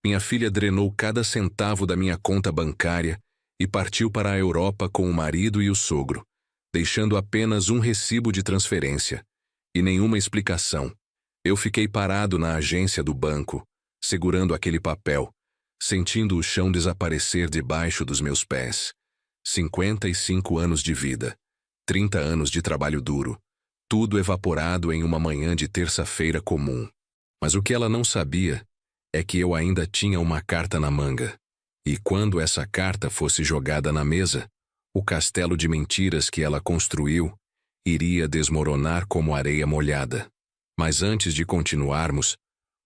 Minha filha drenou cada centavo da minha conta bancária e partiu para a Europa com o marido e o sogro, deixando apenas um recibo de transferência e nenhuma explicação. Eu fiquei parado na agência do banco, segurando aquele papel, sentindo o chão desaparecer debaixo dos meus pés. 55 anos de vida, 30 anos de trabalho duro, tudo evaporado em uma manhã de terça-feira comum. Mas o que ela não sabia é que eu ainda tinha uma carta na manga. E quando essa carta fosse jogada na mesa, o castelo de mentiras que ela construiu iria desmoronar como areia molhada. Mas antes de continuarmos,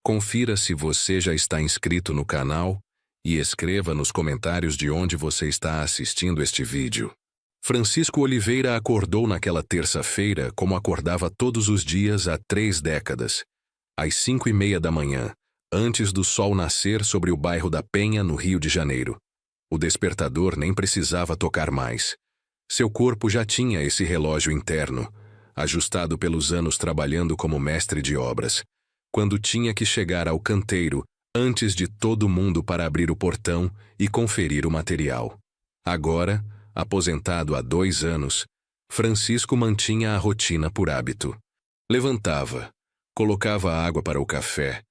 confira se você já está inscrito no canal e escreva nos comentários de onde você está assistindo este vídeo. Francisco Oliveira acordou naquela terça-feira como acordava todos os dias há 3 décadas, às 5:30 da manhã, antes do sol nascer sobre o bairro da Penha, no Rio de Janeiro. O despertador nem precisava tocar mais. Seu corpo já tinha esse relógio interno, ajustado pelos anos trabalhando como mestre de obras, quando tinha que chegar ao canteiro antes de todo mundo para abrir o portão e conferir o material. Agora, aposentado há 2 anos, Francisco mantinha a rotina por hábito. Levantava, colocava água para o café,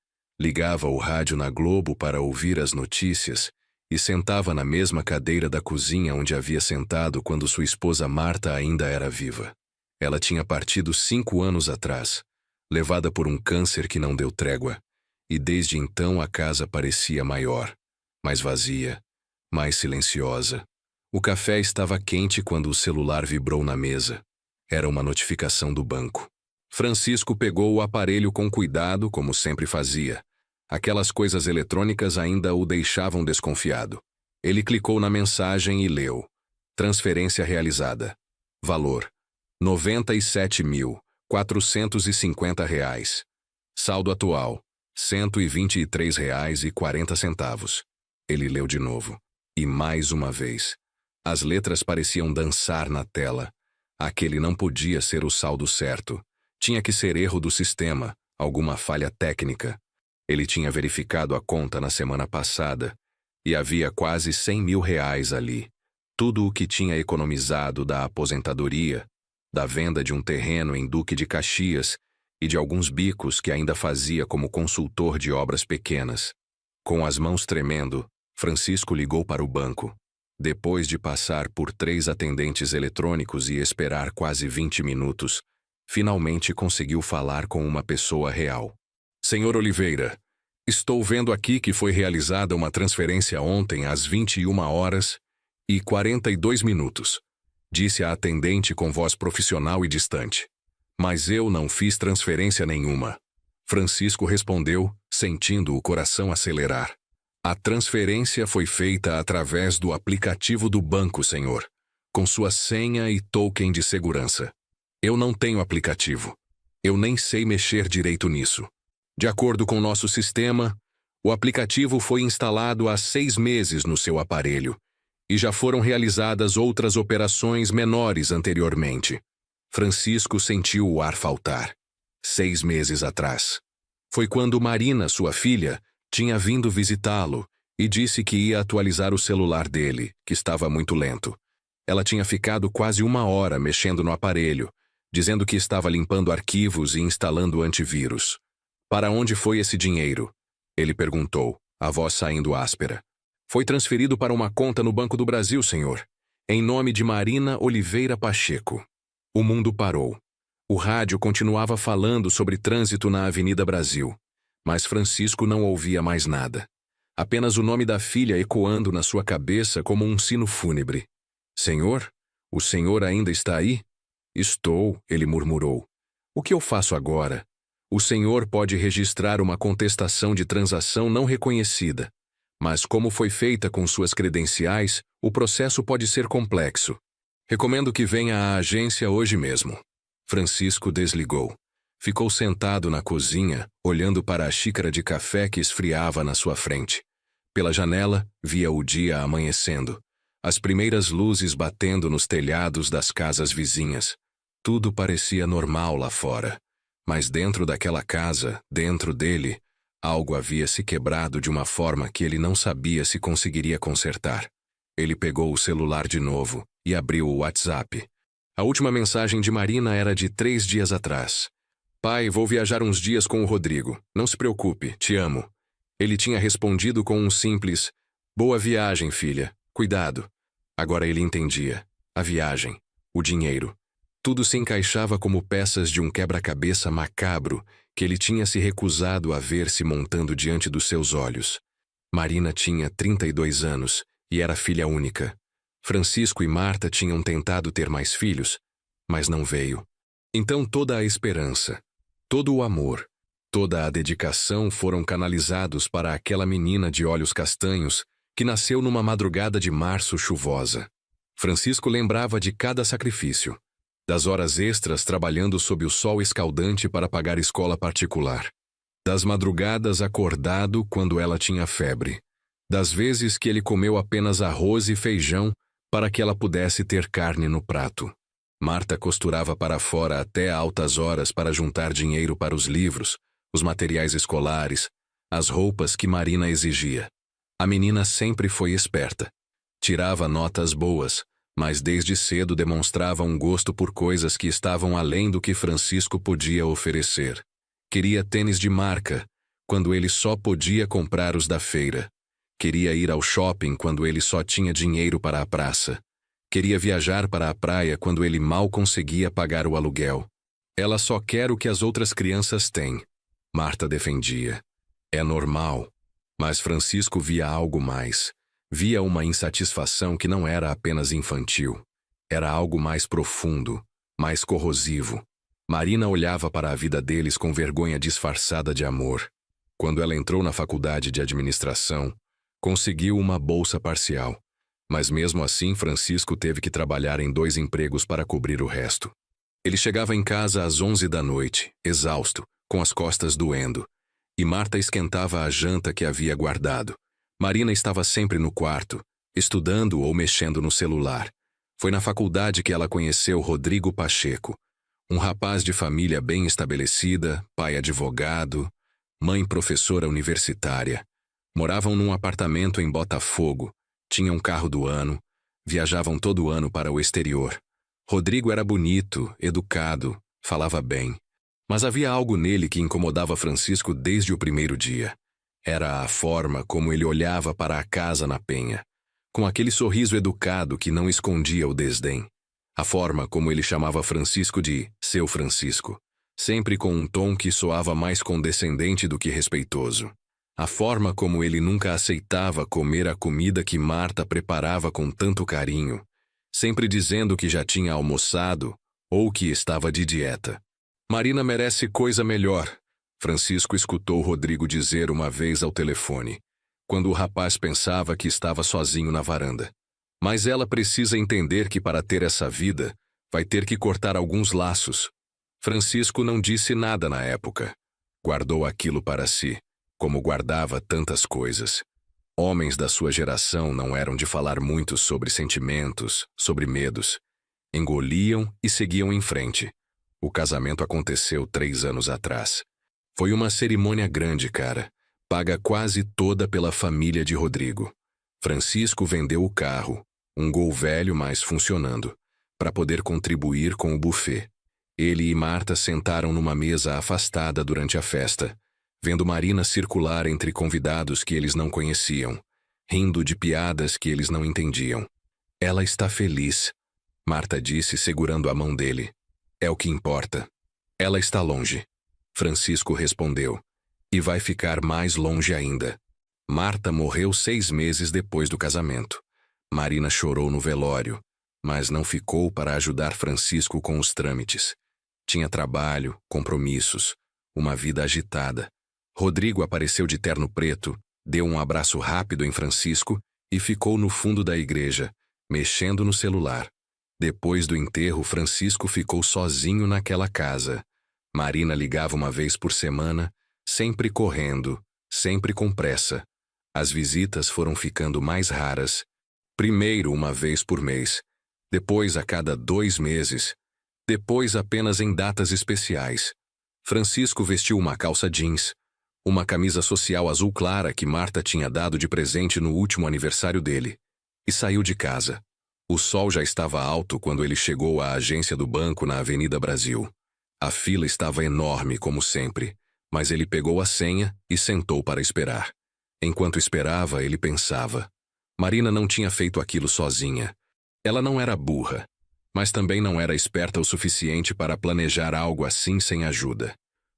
ligava o rádio na Globo para ouvir as notícias e sentava na mesma cadeira da cozinha onde havia sentado quando sua esposa Marta ainda era viva. Ela tinha partido 5 anos atrás, levada por um câncer que não deu trégua, e desde então a casa parecia maior, mais vazia, mais silenciosa. O café estava quente quando o celular vibrou na mesa. Era uma notificação do banco. Francisco pegou o aparelho com cuidado, como sempre fazia. Aquelas coisas eletrônicas ainda o deixavam desconfiado. Ele clicou na mensagem e leu: transferência realizada. Valor: R$ 97.450. Saldo atual: R$ 123,40. Ele leu de novo. E mais uma vez. As letras pareciam dançar na tela. Aquele não podia ser o saldo certo. Tinha que ser erro do sistema, alguma falha técnica. Ele tinha verificado a conta na semana passada e havia quase R$ 100 mil ali. Tudo o que tinha economizado da aposentadoria, da venda de um terreno em Duque de Caxias e de alguns bicos que ainda fazia como consultor de obras pequenas. Com as mãos tremendo, Francisco ligou para o banco. Depois de passar por 3 atendentes eletrônicos e esperar quase 20 minutos, finalmente conseguiu falar com uma pessoa real. Senhor Oliveira, estou vendo aqui que foi realizada uma transferência ontem às 21h42, disse a atendente com voz profissional e distante. Mas eu não fiz transferência nenhuma. Francisco respondeu, sentindo o coração acelerar. A transferência foi feita através do aplicativo do banco, senhor, com sua senha e token de segurança. Eu não tenho aplicativo. Eu nem sei mexer direito nisso. De acordo com nosso sistema, o aplicativo foi instalado há 6 meses no seu aparelho e já foram realizadas outras operações menores anteriormente. Francisco sentiu o ar faltar. 6 meses atrás. Foi quando Marina, sua filha, tinha vindo visitá-lo e disse que ia atualizar o celular dele, que estava muito lento. Ela tinha ficado quase 1 hora mexendo no aparelho, dizendo que estava limpando arquivos e instalando antivírus. Para onde foi esse dinheiro? Ele perguntou, a voz saindo áspera. Foi transferido para uma conta no Banco do Brasil, senhor, em nome de Marina Oliveira Pacheco. O mundo parou. O rádio continuava falando sobre trânsito na Avenida Brasil, mas Francisco não ouvia mais nada. Apenas o nome da filha ecoando na sua cabeça como um sino fúnebre. Senhor? O senhor ainda está aí? Estou, ele murmurou. O que eu faço agora? O senhor pode registrar uma contestação de transação não reconhecida, mas como foi feita com suas credenciais, o processo pode ser complexo. Recomendo que venha à agência hoje mesmo. Francisco desligou. Ficou sentado na cozinha, olhando para a xícara de café que esfriava na sua frente. Pela janela, via o dia amanhecendo, as primeiras luzes batendo nos telhados das casas vizinhas. Tudo parecia normal lá fora. Mas dentro daquela casa, dentro dele, Algo havia se quebrado de uma forma que ele não sabia se conseguiria consertar. Ele pegou o celular de novo e abriu o WhatsApp. A última mensagem de Marina era de 3 dias atrás. Pai, vou viajar uns dias com o Rodrigo. Não se preocupe, te amo. Ele tinha respondido com um simples, boa viagem, filha. Cuidado. Agora ele entendia. A viagem. O dinheiro. Tudo se encaixava como peças de um quebra-cabeça macabro que ele tinha se recusado a ver se montando diante dos seus olhos. Marina tinha 32 anos e era filha única. Francisco e Marta tinham tentado ter mais filhos, mas não veio. Então toda a esperança, todo o amor, toda a dedicação foram canalizados para aquela menina de olhos castanhos que nasceu numa madrugada de março chuvosa. Francisco lembrava de cada sacrifício, das horas extras trabalhando sob o sol escaldante para pagar escola particular, das madrugadas acordado quando ela tinha febre, das vezes que ele comeu apenas arroz e feijão para que ela pudesse ter carne no prato. Marta costurava para fora até altas horas para juntar dinheiro para os livros, os materiais escolares, as roupas que Marina exigia. A menina sempre foi esperta. Tirava notas boas, mas desde cedo demonstrava um gosto por coisas que estavam além do que Francisco podia oferecer. Queria tênis de marca, quando ele só podia comprar os da feira. Queria ir ao shopping quando ele só tinha dinheiro para a praça. Queria viajar para a praia quando ele mal conseguia pagar o aluguel. Ela só quer o que as outras crianças têm. Marta defendia. É normal. Mas Francisco via algo mais. Via uma insatisfação que não era apenas infantil. Era algo mais profundo, mais corrosivo. Marina olhava para a vida deles com vergonha disfarçada de amor. Quando ela entrou na faculdade de administração, conseguiu uma bolsa parcial. Mas mesmo assim, Francisco teve que trabalhar em 2 empregos para cobrir o resto. Ele chegava em casa às 11 da noite, exausto, com as costas doendo. E Marta esquentava a janta que havia guardado. Marina estava sempre no quarto, estudando ou mexendo no celular. Foi na faculdade que ela conheceu Rodrigo Pacheco, um rapaz de família bem estabelecida, pai advogado, mãe professora universitária. Moravam num apartamento em Botafogo, tinham carro do ano, viajavam todo ano para o exterior. Rodrigo era bonito, educado, falava bem. Mas havia algo nele que incomodava Francisco desde o primeiro dia. Era a forma como ele olhava para a casa na Penha, com aquele sorriso educado que não escondia o desdém. A forma como ele chamava Francisco de seu Francisco, sempre com um tom que soava mais condescendente do que respeitoso. A forma como ele nunca aceitava comer a comida que Marta preparava com tanto carinho, sempre dizendo que já tinha almoçado ou que estava de dieta. Marina merece coisa melhor, Francisco escutou Rodrigo dizer uma vez ao telefone, quando o rapaz pensava que estava sozinho na varanda. Mas ela precisa entender que para ter essa vida, vai ter que cortar alguns laços. Francisco não disse nada na época. Guardou aquilo para si, como guardava tantas coisas. Homens da sua geração não eram de falar muito sobre sentimentos, sobre medos. Engoliam e seguiam em frente. O casamento aconteceu 3 anos atrás. Foi uma cerimônia grande, cara, paga quase toda pela família de Rodrigo. Francisco vendeu o carro, um Gol velho mas funcionando, para poder contribuir com o buffet. Ele e Marta sentaram numa mesa afastada durante a festa, vendo Marina circular entre convidados que eles não conheciam, rindo de piadas que eles não entendiam. Ela está feliz, Marta disse segurando a mão dele. É o que importa. Ela está longe. Francisco respondeu. E vai ficar mais longe ainda. Marta morreu 6 meses depois do casamento. Marina chorou no velório, mas não ficou para ajudar Francisco com os trâmites. Tinha trabalho, compromissos, uma vida agitada. Rodrigo apareceu de terno preto, deu um abraço rápido em Francisco e ficou no fundo da igreja, mexendo no celular. Depois do enterro, Francisco ficou sozinho naquela casa. Marina ligava uma vez por semana, sempre correndo, sempre com pressa. As visitas foram ficando mais raras. Primeiro uma vez por mês, depois a cada 2 meses, depois apenas em datas especiais. Francisco vestiu uma calça jeans, uma camisa social azul clara que Marta tinha dado de presente no último aniversário dele, e saiu de casa. O sol já estava alto quando ele chegou à agência do banco na Avenida Brasil. A fila estava enorme, como sempre, mas ele pegou a senha e sentou para esperar. Enquanto esperava, ele pensava. Marina não tinha feito aquilo sozinha. Ela não era burra, mas também não era esperta o suficiente para planejar algo assim sem ajuda.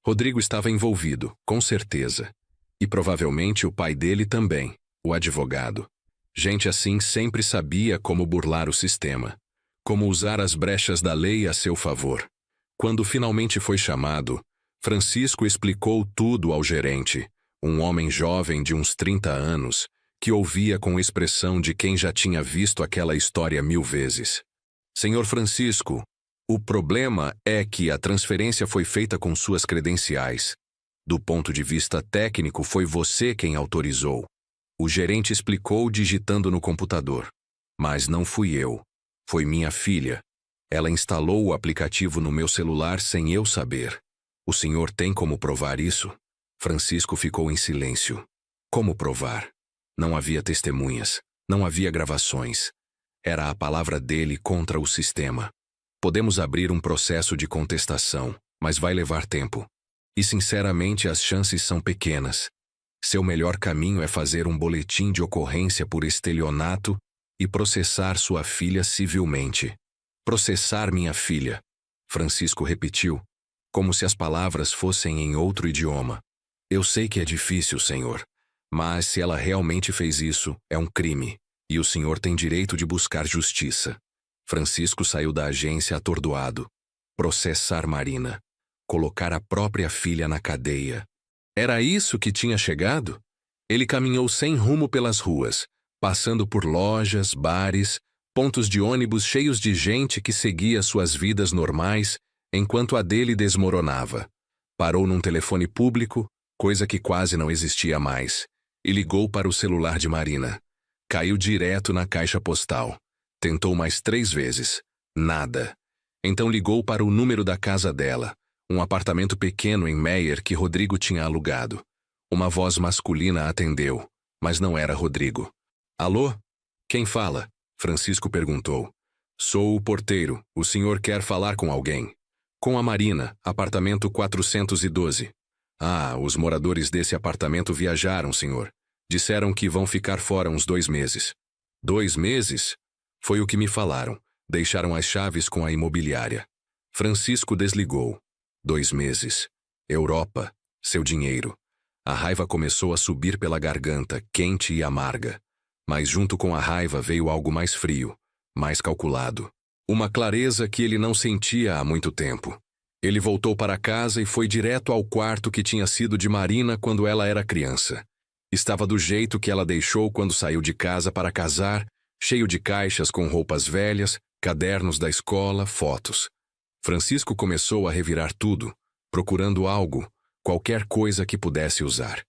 Rodrigo estava envolvido, com certeza. E provavelmente o pai dele também, o advogado. Gente assim sempre sabia como burlar o sistema, como usar as brechas da lei a seu favor. Quando finalmente foi chamado, Francisco explicou tudo ao gerente, um homem jovem de uns 30 anos, que ouvia com expressão de quem já tinha visto aquela história 1000 vezes. Senhor Francisco, o problema é que a transferência foi feita com suas credenciais. Do ponto de vista técnico, foi você quem autorizou. O gerente explicou digitando no computador. Mas não fui eu. Foi minha filha. Ela instalou o aplicativo no meu celular sem eu saber. O senhor tem como provar isso? Francisco ficou em silêncio. Como provar? Não havia testemunhas. Não havia gravações. Era a palavra dele contra o sistema. Podemos abrir um processo de contestação, mas vai levar tempo. E sinceramente as chances são pequenas. Seu melhor caminho é fazer um boletim de ocorrência por estelionato e processar sua filha civilmente. Processar minha filha, Francisco repetiu, como se as palavras fossem em outro idioma. Eu sei que é difícil, senhor, mas se ela realmente fez isso, é um crime, e o senhor tem direito de buscar justiça. Francisco saiu da agência atordoado. Processar Marina. Colocar a própria filha na cadeia. Era isso que tinha chegado? Ele caminhou sem rumo pelas ruas, passando por lojas, bares, pontos de ônibus cheios de gente que seguia suas vidas normais, enquanto a dele desmoronava. Parou num telefone público, coisa que quase não existia mais, e ligou para o celular de Marina. Caiu direto na caixa postal. Tentou mais 3 vezes. Nada. Então ligou para o número da casa dela, um apartamento pequeno em Meyer que Rodrigo tinha alugado. Uma voz masculina atendeu, mas não era Rodrigo. Alô? Quem fala? Francisco perguntou. Sou o porteiro. O senhor quer falar com alguém? Com a Marina, apartamento 412. Ah, os moradores desse apartamento viajaram, senhor. Disseram que vão ficar fora uns 2 meses. 2 meses? Foi o que me falaram. Deixaram as chaves com a imobiliária. Francisco desligou. 2 meses. Europa. Seu dinheiro. A raiva começou a subir pela garganta, quente e amarga. Mas junto com a raiva veio algo mais frio, mais calculado. Uma clareza que ele não sentia há muito tempo. Ele voltou para casa e foi direto ao quarto que tinha sido de Marina quando ela era criança. Estava do jeito que ela deixou quando saiu de casa para casar, cheio de caixas com roupas velhas, cadernos da escola, fotos. Francisco começou a revirar tudo, procurando algo, qualquer coisa que pudesse usar.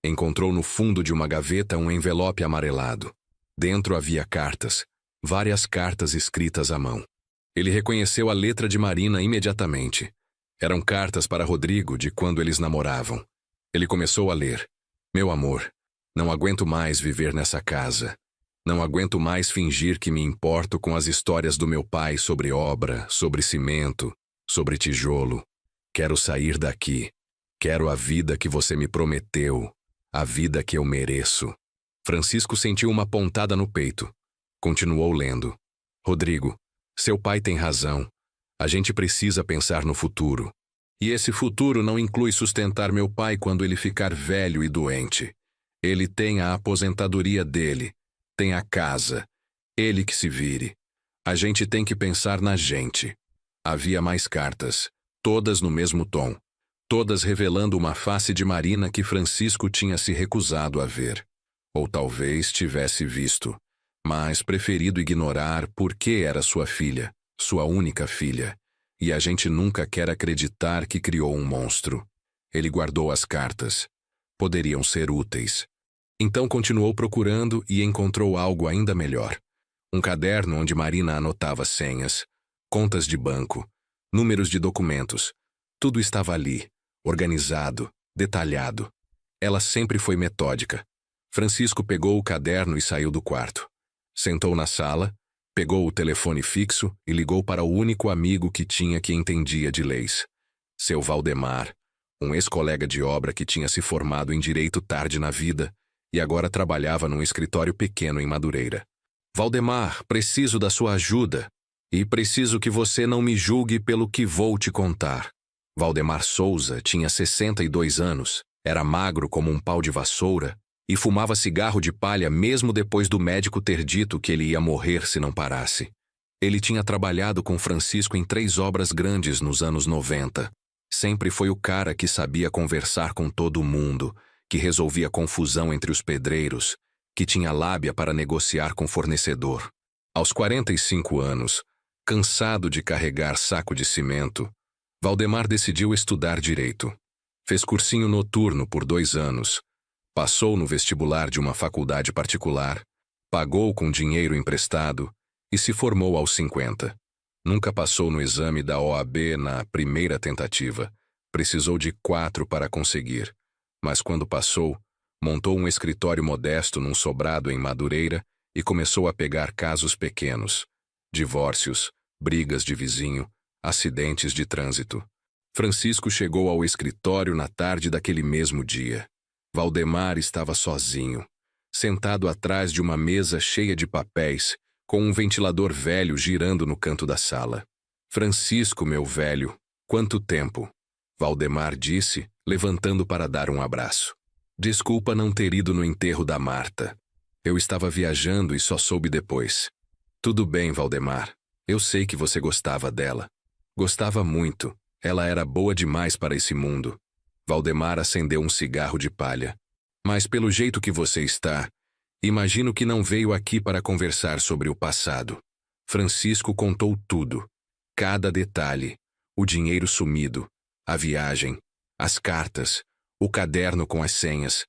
Encontrou no fundo de uma gaveta um envelope amarelado. Dentro havia cartas, várias cartas escritas à mão. Ele reconheceu a letra de Marina imediatamente. Eram cartas para Rodrigo de quando eles namoravam. Ele começou a ler. Meu amor, não aguento mais viver nessa casa. Não aguento mais fingir que me importo com as histórias do meu pai sobre obra, sobre cimento, sobre tijolo. Quero sair daqui. Quero a vida que você me prometeu. A vida que eu mereço. Francisco sentiu uma pontada no peito. Continuou lendo. Rodrigo, seu pai tem razão. A gente precisa pensar no futuro. E esse futuro não inclui sustentar meu pai quando ele ficar velho e doente. Ele tem a aposentadoria dele. Tem a casa. Ele que se vire. A gente tem que pensar na gente. Havia mais cartas, todas no mesmo tom. Todas revelando uma face de Marina que Francisco tinha se recusado a ver. Ou talvez tivesse visto, mas preferido ignorar porque era sua filha, sua única filha, e a gente nunca quer acreditar que criou um monstro. Ele guardou as cartas. Poderiam ser úteis. Então continuou procurando e encontrou algo ainda melhor. Um caderno onde Marina anotava senhas, contas de banco, números de documentos. Tudo estava ali, organizado, detalhado. Ela sempre foi metódica. Francisco pegou o caderno e saiu do quarto. Sentou na sala, pegou o telefone fixo e ligou para o único amigo que tinha que entendia de leis. Seu Valdemar, um ex-colega de obra que tinha se formado em direito tarde na vida e agora trabalhava num escritório pequeno em Madureira. Valdemar, preciso da sua ajuda. E preciso que você não me julgue pelo que vou te contar. Valdemar Souza tinha 62 anos, era magro como um pau de vassoura e fumava cigarro de palha mesmo depois do médico ter dito que ele ia morrer se não parasse. Ele tinha trabalhado com Francisco em 3 obras grandes nos anos 90. Sempre foi o cara que sabia conversar com todo mundo, que resolvia confusão entre os pedreiros, que tinha lábia para negociar com fornecedor. Aos 45 anos, cansado de carregar saco de cimento, Valdemar decidiu estudar direito. Fez cursinho noturno por 2 anos, passou no vestibular de uma faculdade particular, pagou com dinheiro emprestado e se formou aos 50. Nunca passou no exame da OAB na primeira tentativa. Precisou de 4 para conseguir. Mas quando passou, montou um escritório modesto num sobrado em Madureira e começou a pegar casos pequenos. Divórcios, brigas de vizinho, acidentes de trânsito. Francisco chegou ao escritório na tarde daquele mesmo dia. Valdemar estava sozinho, sentado atrás de uma mesa cheia de papéis, com um ventilador velho girando no canto da sala. Francisco, meu velho, quanto tempo? Valdemar disse, levantando para dar um abraço. Desculpa não ter ido no enterro da Marta. Eu estava viajando e só soube depois. Tudo bem, Valdemar. Eu sei que você gostava dela. Gostava muito. Ela era boa demais para esse mundo. Valdemar acendeu um cigarro de palha. Mas pelo jeito que você está, imagino que não veio aqui para conversar sobre o passado. Francisco contou tudo. Cada detalhe. O dinheiro sumido, a viagem, as cartas, o caderno com as senhas.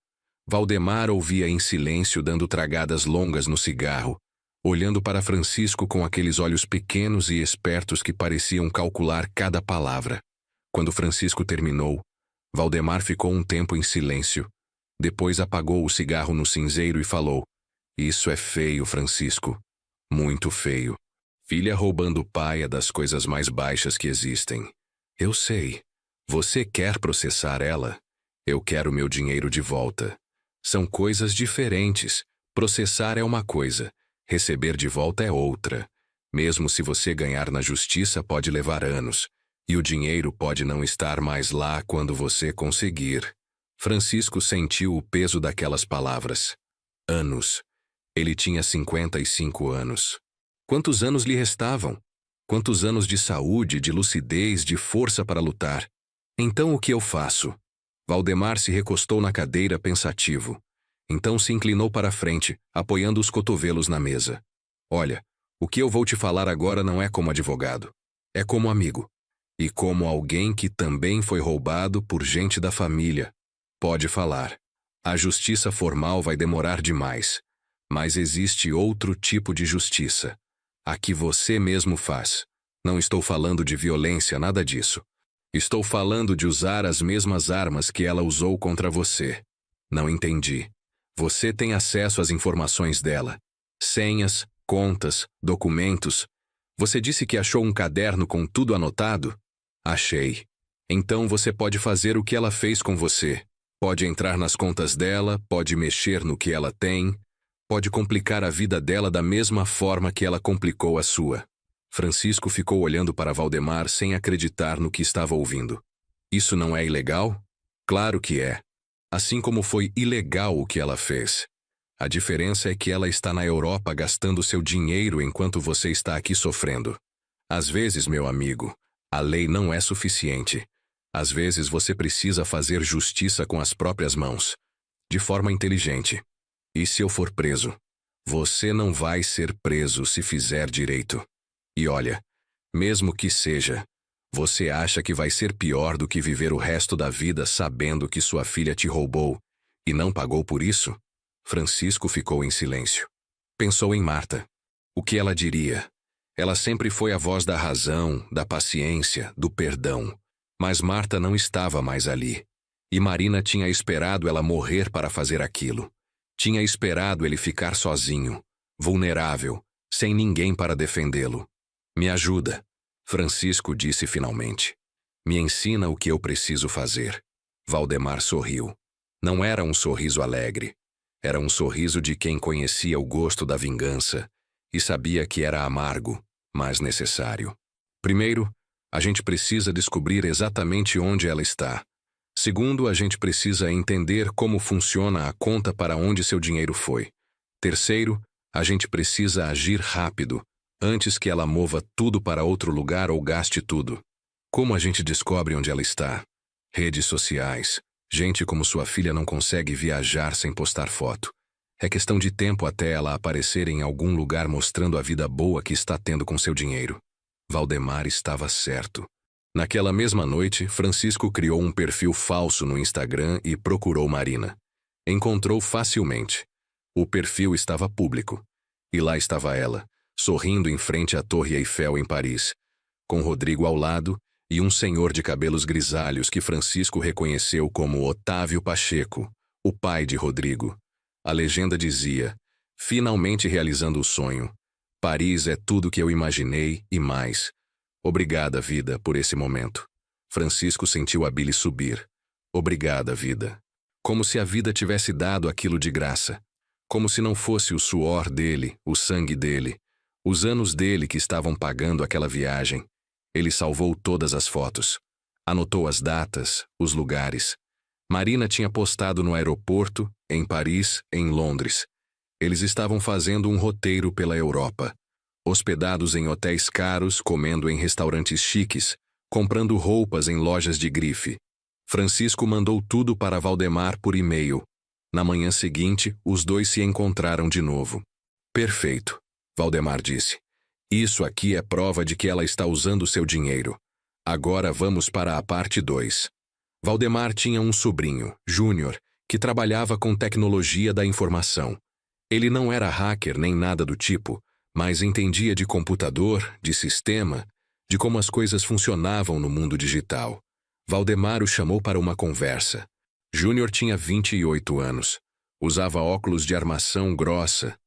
Valdemar ouvia em silêncio, dando tragadas longas no cigarro, olhando para Francisco com aqueles olhos pequenos e espertos que pareciam calcular cada palavra. Quando Francisco terminou, Valdemar ficou um tempo em silêncio. Depois apagou o cigarro no cinzeiro e falou: Isso é feio, Francisco. Muito feio. Filha roubando o pai é das coisas mais baixas que existem. Eu sei. Você quer processar ela? Eu quero meu dinheiro de volta. São coisas diferentes. Processar é uma coisa. Receber de volta é outra. Mesmo se você ganhar na justiça, pode levar anos. E o dinheiro pode não estar mais lá quando você conseguir. Francisco sentiu o peso daquelas palavras. Anos. Ele tinha 55 anos. Quantos anos lhe restavam? Quantos anos de saúde, de lucidez, de força para lutar? Então o que eu faço? Valdemar se recostou na cadeira pensativo. Então se inclinou para a frente, apoiando os cotovelos na mesa. Olha, o que eu vou te falar agora não é como advogado. É como amigo. E como alguém que também foi roubado por gente da família. Pode falar. A justiça formal vai demorar demais. Mas existe outro tipo de justiça. A que você mesmo faz. Não estou falando de violência, nada disso. Estou falando de usar as mesmas armas que ela usou contra você. Não entendi. Você tem acesso às informações dela. Senhas, contas, documentos. Você disse que achou um caderno com tudo anotado? Achei. Então você pode fazer o que ela fez com você. Pode entrar nas contas dela, pode mexer no que ela tem, pode complicar a vida dela da mesma forma que ela complicou a sua. Francisco ficou olhando para Valdemar sem acreditar no que estava ouvindo. Isso não é ilegal? Claro que é. Assim como foi ilegal o que ela fez. A diferença é que ela está na Europa gastando seu dinheiro enquanto você está aqui sofrendo. Às vezes, meu amigo, a lei não é suficiente. Às vezes você precisa fazer justiça com as próprias mãos, de forma inteligente. E se eu for preso? Você não vai ser preso se fizer direito. E olha, mesmo que seja, você acha que vai ser pior do que viver o resto da vida sabendo que sua filha te roubou e não pagou por isso? Francisco ficou em silêncio. Pensou em Marta. O que ela diria? Ela sempre foi a voz da razão, da paciência, do perdão. Mas Marta não estava mais ali. E Marina tinha esperado ela morrer para fazer aquilo. Tinha esperado ele ficar sozinho, vulnerável, sem ninguém para defendê-lo. Me ajuda, Francisco disse finalmente. Me ensina o que eu preciso fazer. Valdemar sorriu. Não era um sorriso alegre. Era um sorriso de quem conhecia o gosto da vingança e sabia que era amargo, mas necessário. Primeiro, a gente precisa descobrir exatamente onde ela está. Segundo, a gente precisa entender como funciona a conta para onde seu dinheiro foi. Terceiro, a gente precisa agir rápido, antes que ela mova tudo para outro lugar ou gaste tudo. Como a gente descobre onde ela está? Redes sociais. Gente como sua filha não consegue viajar sem postar foto. É questão de tempo até ela aparecer em algum lugar mostrando a vida boa que está tendo com seu dinheiro. Valdemar estava certo. Naquela mesma noite, Francisco criou um perfil falso no Instagram e procurou Marina. Encontrou facilmente. O perfil estava público. E lá estava ela, sorrindo em frente à Torre Eiffel em Paris, com Rodrigo ao lado e um senhor de cabelos grisalhos que Francisco reconheceu como Otávio Pacheco, o pai de Rodrigo. A legenda dizia: finalmente realizando o sonho. Paris é tudo que eu imaginei e mais. Obrigada, vida, por esse momento. Francisco sentiu a bile subir. Obrigada, vida. Como se a vida tivesse dado aquilo de graça. Como se não fosse o suor dele, o sangue dele, os anos dele que estavam pagando aquela viagem. Ele salvou todas as fotos. Anotou as datas, os lugares. Marina tinha postado no aeroporto, em Paris, em Londres. Eles estavam fazendo um roteiro pela Europa. Hospedados em hotéis caros, comendo em restaurantes chiques, comprando roupas em lojas de grife. Francisco mandou tudo para Valdemar por e-mail. Na manhã seguinte, os dois se encontraram de novo. Perfeito, Valdemar disse. Isso aqui é prova de que ela está usando seu dinheiro. Agora vamos para a parte 2. Valdemar tinha um sobrinho, Júnior, que trabalhava com tecnologia da informação. Ele não era hacker nem nada do tipo, mas entendia de computador, de sistema, de como as coisas funcionavam no mundo digital. Valdemar o chamou para uma conversa. Júnior tinha 28 anos, usava óculos de armação grossa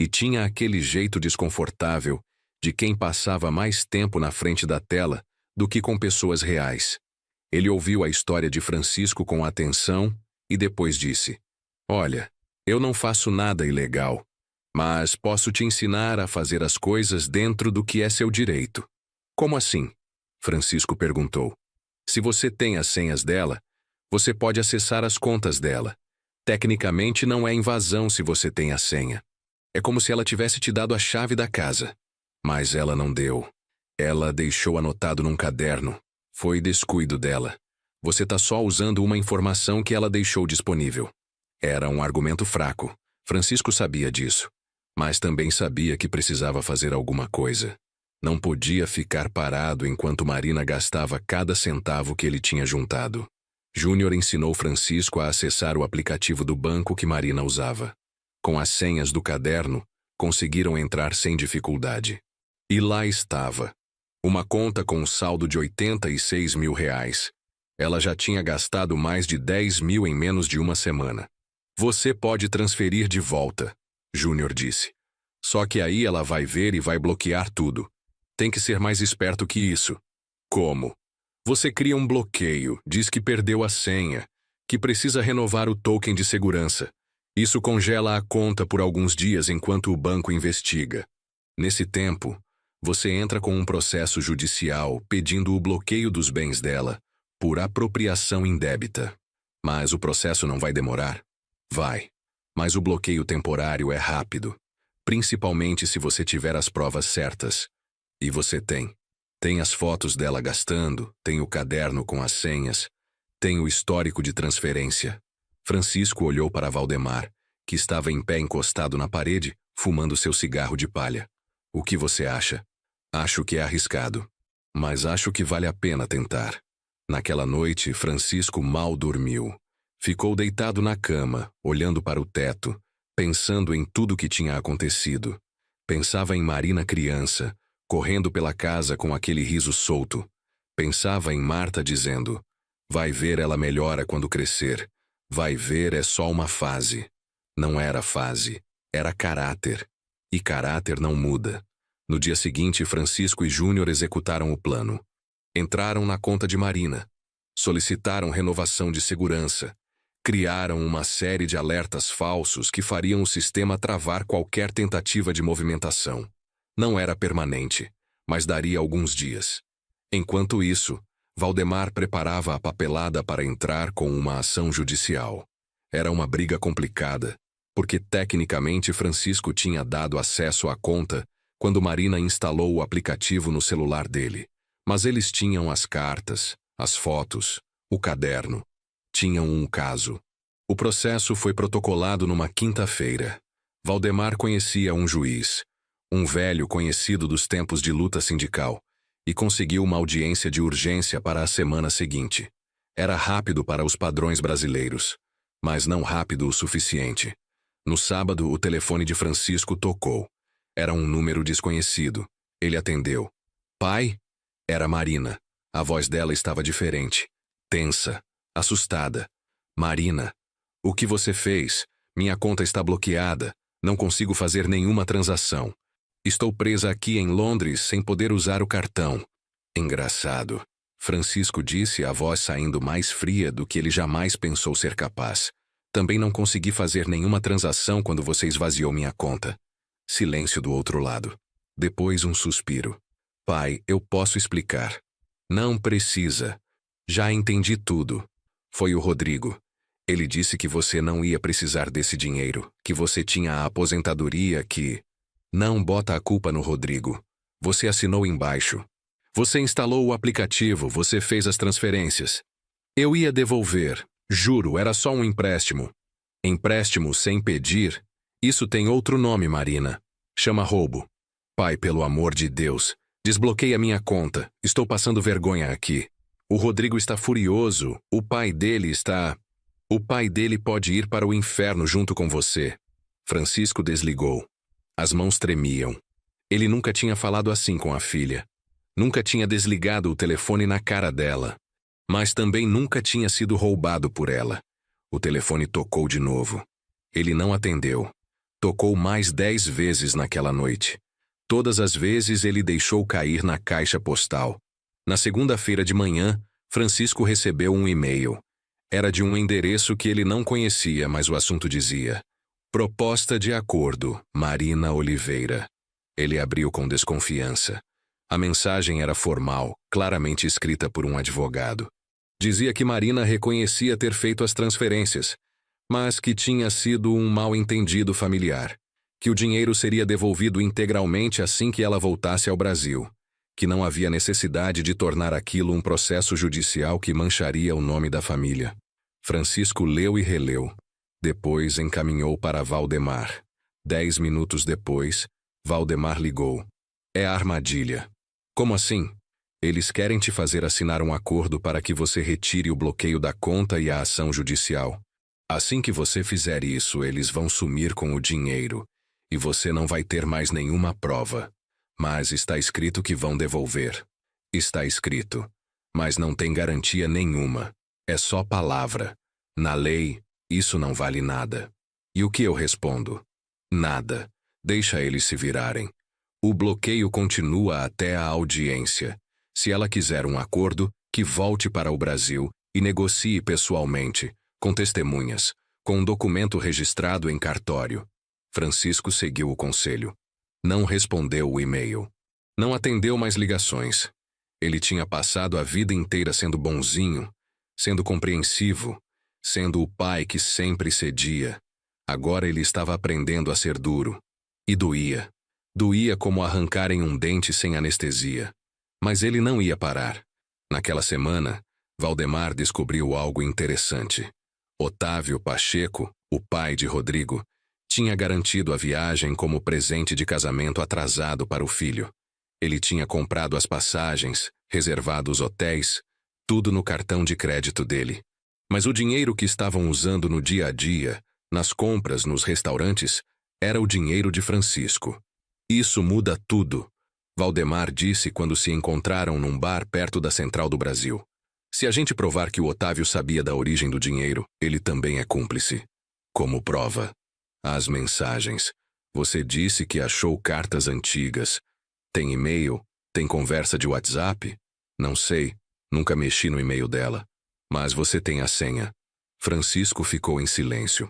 e tinha aquele jeito desconfortável de quem passava mais tempo na frente da tela do que com pessoas reais. Ele ouviu a história de Francisco com atenção e depois disse: Olha, eu não faço nada ilegal, mas posso te ensinar a fazer as coisas dentro do que é seu direito. Como assim? Francisco perguntou. Se você tem as senhas dela, você pode acessar as contas dela. Tecnicamente não é invasão se você tem a senha. É como se ela tivesse te dado a chave da casa. Mas ela não deu. Ela deixou anotado num caderno. Foi descuido dela. Você está só usando uma informação que ela deixou disponível. Era um argumento fraco. Francisco sabia disso. Mas também sabia que precisava fazer alguma coisa. Não podia ficar parado enquanto Marina gastava cada centavo que ele tinha juntado. Júnior ensinou Francisco a acessar o aplicativo do banco que Marina usava. Com as senhas do caderno, conseguiram entrar sem dificuldade. E lá estava. Uma conta com um saldo de R$86 mil. Ela já tinha gastado mais de 10 mil em menos de uma semana. Você pode transferir de volta, Júnior disse. Só que aí ela vai ver e vai bloquear tudo. Tem que ser mais esperto que isso. Como? Você cria um bloqueio, diz que perdeu a senha, que precisa renovar o token de segurança. Isso congela a conta por alguns dias enquanto o banco investiga. Nesse tempo, você entra com um processo judicial pedindo o bloqueio dos bens dela por apropriação indébita. Mas o processo não vai demorar? Vai. Mas o bloqueio temporário é rápido, principalmente se você tiver as provas certas. E você tem. Tem as fotos dela gastando, tem o caderno com as senhas, tem o histórico de transferência. Francisco olhou para Valdemar, que estava em pé encostado na parede, fumando seu cigarro de palha. O que você acha? Acho que é arriscado, mas acho que vale a pena tentar. Naquela noite, Francisco mal dormiu. Ficou deitado na cama, olhando para o teto, pensando em tudo que tinha acontecido. Pensava em Marina criança, correndo pela casa com aquele riso solto. Pensava em Marta dizendo: Vai ver, ela melhora quando crescer. Vai ver, é só uma fase. Não era fase, era caráter. E caráter não muda. No dia seguinte, Francisco e Júnior executaram o plano. Entraram na conta de Marina. Solicitaram renovação de segurança. Criaram uma série de alertas falsos que fariam o sistema travar qualquer tentativa de movimentação. Não era permanente, mas daria alguns dias. Enquanto isso, Valdemar preparava a papelada para entrar com uma ação judicial. Era uma briga complicada, porque tecnicamente Francisco tinha dado acesso à conta quando Marina instalou o aplicativo no celular dele. Mas eles tinham as cartas, as fotos, o caderno. Tinham um caso. O processo foi protocolado numa quinta-feira. Valdemar conhecia um juiz, um velho conhecido dos tempos de luta sindical, e conseguiu uma audiência de urgência para a semana seguinte. Era rápido para os padrões brasileiros, mas não rápido o suficiente. No sábado, o telefone de Francisco tocou. Era um número desconhecido. Ele atendeu. Pai? Era Marina. A voz dela estava diferente, tensa, assustada. Marina, o que você fez? Minha conta está bloqueada. Não consigo fazer nenhuma transação. Estou presa aqui em Londres sem poder usar o cartão. Engraçado. Francisco disse, a voz saindo mais fria do que ele jamais pensou ser capaz. Também não consegui fazer nenhuma transação quando você esvaziou minha conta. Silêncio do outro lado. Depois um suspiro. Pai, eu posso explicar. Não precisa. Já entendi tudo. Foi o Rodrigo. Ele disse que você não ia precisar desse dinheiro, que você tinha a aposentadoria, que... Não bota a culpa no Rodrigo. Você assinou embaixo. Você instalou o aplicativo, você fez as transferências. Eu ia devolver. Juro, era só um empréstimo. Empréstimo sem pedir? Isso tem outro nome, Marina. Chama roubo. Pai, pelo amor de Deus, desbloqueia minha conta. Estou passando vergonha aqui. O Rodrigo está furioso. O pai dele está... O pai dele pode ir para o inferno junto com você. Francisco desligou. As mãos tremiam. Ele nunca tinha falado assim com a filha. Nunca tinha desligado o telefone na cara dela. Mas também nunca tinha sido roubado por ela. O telefone tocou de novo. Ele não atendeu. Tocou mais 10 vezes naquela noite. Todas as vezes ele deixou cair na caixa postal. Na segunda-feira de manhã, Francisco recebeu um e-mail. Era de um endereço que ele não conhecia, mas o assunto dizia: Proposta de acordo, Marina Oliveira. Ele abriu com desconfiança. A mensagem era formal, claramente escrita por um advogado. Dizia que Marina reconhecia ter feito as transferências, mas que tinha sido um mal-entendido familiar, que o dinheiro seria devolvido integralmente assim que ela voltasse ao Brasil, que não havia necessidade de tornar aquilo um processo judicial que mancharia o nome da família. Francisco leu e releu. Depois encaminhou para Valdemar. 10 minutos depois, Valdemar ligou. É a armadilha. Como assim? Eles querem te fazer assinar um acordo para que você retire o bloqueio da conta e a ação judicial. Assim que você fizer isso, eles vão sumir com o dinheiro, e você não vai ter mais nenhuma prova. Mas está escrito que vão devolver. Está escrito. Mas não tem garantia nenhuma. É só palavra. Na lei, isso não vale nada. E o que eu respondo? Nada. Deixa eles se virarem. O bloqueio continua até a audiência. Se ela quiser um acordo, que volte para o Brasil e negocie pessoalmente, com testemunhas, com um documento registrado em cartório. Francisco seguiu o conselho. Não respondeu o e-mail. Não atendeu mais ligações. Ele tinha passado a vida inteira sendo bonzinho, sendo compreensivo, sendo o pai que sempre cedia. Agora ele estava aprendendo a ser duro. E doía. Doía como arrancarem um dente sem anestesia. Mas ele não ia parar. Naquela semana, Valdemar descobriu algo interessante. Otávio Pacheco, o pai de Rodrigo, tinha garantido a viagem como presente de casamento atrasado para o filho. Ele tinha comprado as passagens, reservado os hotéis, tudo no cartão de crédito dele. Mas o dinheiro que estavam usando no dia a dia, nas compras, nos restaurantes, era o dinheiro de Francisco. Isso muda tudo, Valdemar disse quando se encontraram num bar perto da Central do Brasil. Se a gente provar que o Otávio sabia da origem do dinheiro, ele também é cúmplice. Como prova? As mensagens. Você disse que achou cartas antigas. Tem e-mail? Tem conversa de WhatsApp? Não sei, nunca mexi no e-mail dela. Mas você tem a senha. Francisco ficou em silêncio.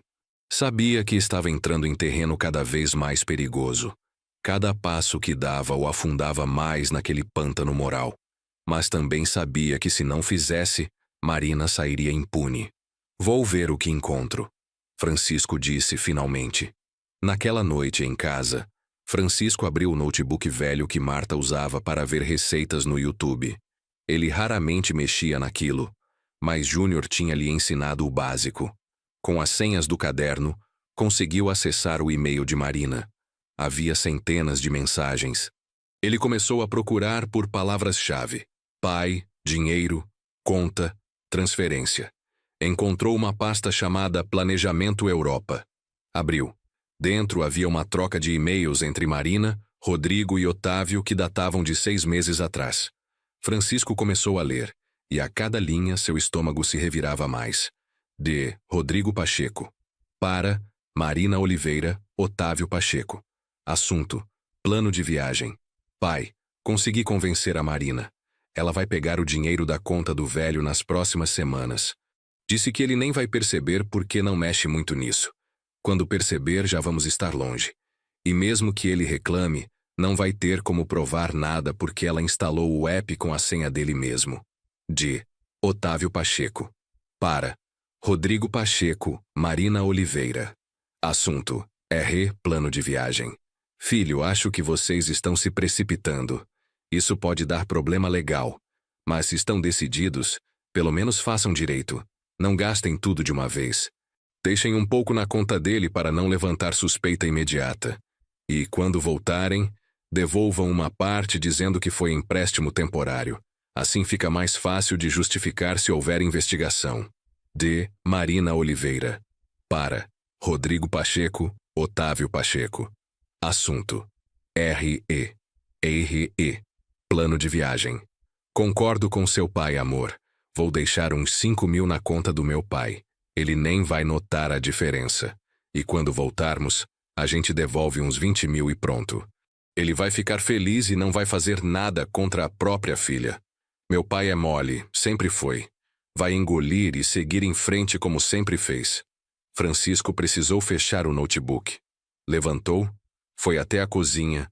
Sabia que estava entrando em terreno cada vez mais perigoso. Cada passo que dava o afundava mais naquele pântano moral. Mas também sabia que se não fizesse, Marina sairia impune. Vou ver o que encontro, Francisco disse finalmente. Naquela noite em casa, Francisco abriu o notebook velho que Marta usava para ver receitas no YouTube. Ele raramente mexia naquilo, mas Júnior tinha lhe ensinado o básico. Com as senhas do caderno, conseguiu acessar o e-mail de Marina. Havia centenas de mensagens. Ele começou a procurar por palavras-chave: pai, dinheiro, conta, transferência. Encontrou uma pasta chamada Planejamento Europa. Abriu. Dentro havia uma troca de e-mails entre Marina, Rodrigo e Otávio que datavam de 6 meses atrás. Francisco começou a ler, e a cada linha seu estômago se revirava mais. De Rodrigo Pacheco. Para Marina Oliveira, Otávio Pacheco. Assunto: plano de viagem. Pai, consegui convencer a Marina. Ela vai pegar o dinheiro da conta do velho nas próximas semanas. Disse que ele nem vai perceber porque não mexe muito nisso. Quando perceber, já vamos estar longe. E mesmo que ele reclame, não vai ter como provar nada porque ela instalou o app com a senha dele mesmo. De Otávio Pacheco. Para Rodrigo Pacheco, Marina Oliveira. Assunto: plano de viagem. Filho, acho que vocês estão se precipitando. Isso pode dar problema legal. Mas se estão decididos, pelo menos façam direito. Não gastem tudo de uma vez. Deixem um pouco na conta dele para não levantar suspeita imediata. E, quando voltarem, devolvam uma parte dizendo que foi empréstimo temporário. Assim fica mais fácil de justificar se houver investigação. De Marina Oliveira. Para Rodrigo Pacheco, Otávio Pacheco. Assunto: RE. Plano de viagem. Concordo com seu pai, amor. Vou deixar uns 5.000 na conta do meu pai. Ele nem vai notar a diferença. E quando voltarmos, a gente devolve uns 20.000 e pronto. Ele vai ficar feliz e não vai fazer nada contra a própria filha. Meu pai é mole, sempre foi. Vai engolir e seguir em frente como sempre fez. Francisco precisou fechar o notebook. Levantou, foi até a cozinha,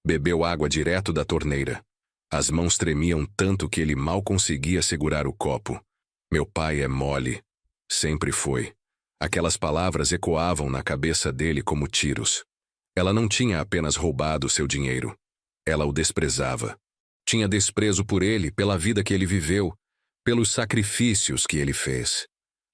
bebeu água direto da torneira. As mãos tremiam tanto que ele mal conseguia segurar o copo. Meu pai é mole. Sempre foi. Aquelas palavras ecoavam na cabeça dele como tiros. Ela não tinha apenas roubado seu dinheiro. Ela o desprezava. Tinha desprezo por ele, pela vida que ele viveu, pelos sacrifícios que ele fez.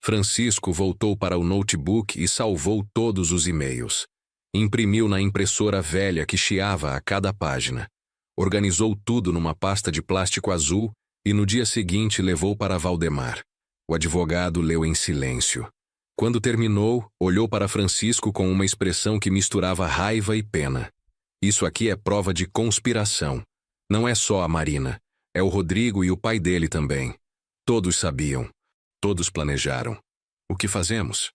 Francisco voltou para o notebook e salvou todos os e-mails. Imprimiu na impressora velha que chiava a cada página. Organizou tudo numa pasta de plástico azul e no dia seguinte levou para Valdemar. O advogado leu em silêncio. Quando terminou, olhou para Francisco com uma expressão que misturava raiva e pena. Isso aqui é prova de conspiração. Não é só a Marina. É o Rodrigo e o pai dele também. Todos sabiam. Todos planejaram. O que fazemos?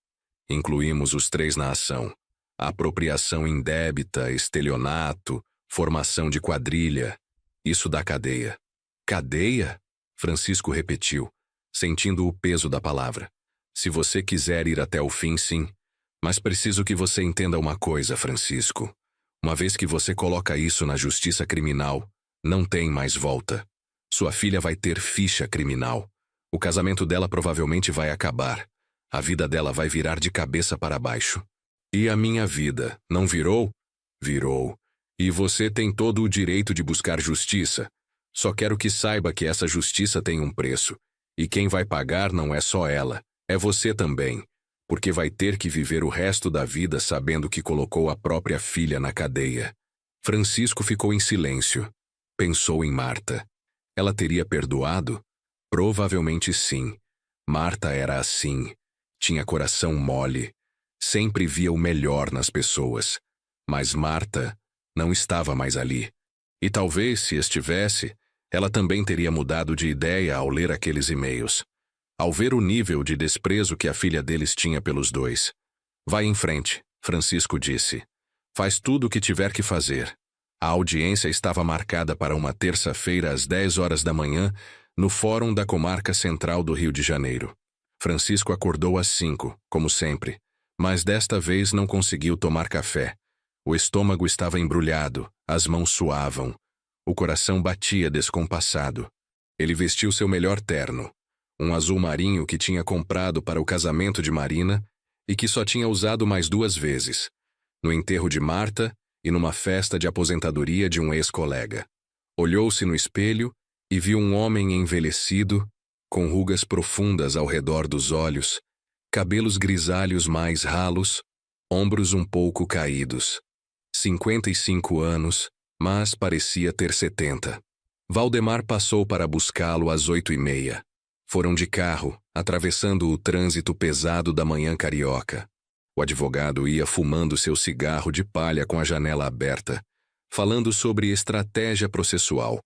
Incluímos os 3 na ação. Apropriação indébita, estelionato, formação de quadrilha. Isso dá cadeia. Cadeia? Francisco repetiu, sentindo o peso da palavra. Se você quiser ir até o fim, sim. Mas preciso que você entenda uma coisa, Francisco. Uma vez que você coloca isso na justiça criminal, não tem mais volta. Sua filha vai ter ficha criminal. O casamento dela provavelmente vai acabar. A vida dela vai virar de cabeça para baixo. E a minha vida, não virou? Virou. E você tem todo o direito de buscar justiça. Só quero que saiba que essa justiça tem um preço. E quem vai pagar não é só ela, é você também. Porque vai ter que viver o resto da vida sabendo que colocou a própria filha na cadeia. Francisco ficou em silêncio. Pensou em Marta. Ela teria perdoado? Provavelmente sim. Marta era assim. Tinha coração mole. Sempre via o melhor nas pessoas. Mas Marta não estava mais ali. E talvez, se estivesse, Ela também teria mudado de ideia ao ler aqueles e-mails, ao ver o nível de desprezo que a filha deles tinha pelos dois. Vai em frente, Francisco disse. Faz tudo o que tiver que fazer. A audiência estava marcada para uma terça-feira às 10 horas da manhã, no Fórum da Comarca Central do Rio de Janeiro. Francisco acordou às 5, como sempre, mas desta vez não conseguiu tomar café. O estômago estava embrulhado, as mãos suavam. O coração batia descompassado. Ele vestiu seu melhor terno, um azul marinho que tinha comprado para o casamento de Marina e que só tinha usado mais 2 vezes, no enterro de Marta e numa festa de aposentadoria de um ex-colega. Olhou-se no espelho e viu um homem envelhecido, com rugas profundas ao redor dos olhos, cabelos grisalhos mais ralos, ombros um pouco caídos. 55 anos, mas parecia ter 70. Valdemar passou para buscá-lo às 8h30. Foram de carro, atravessando o trânsito pesado da manhã carioca. O advogado ia fumando seu cigarro de palha com a janela aberta, falando sobre estratégia processual,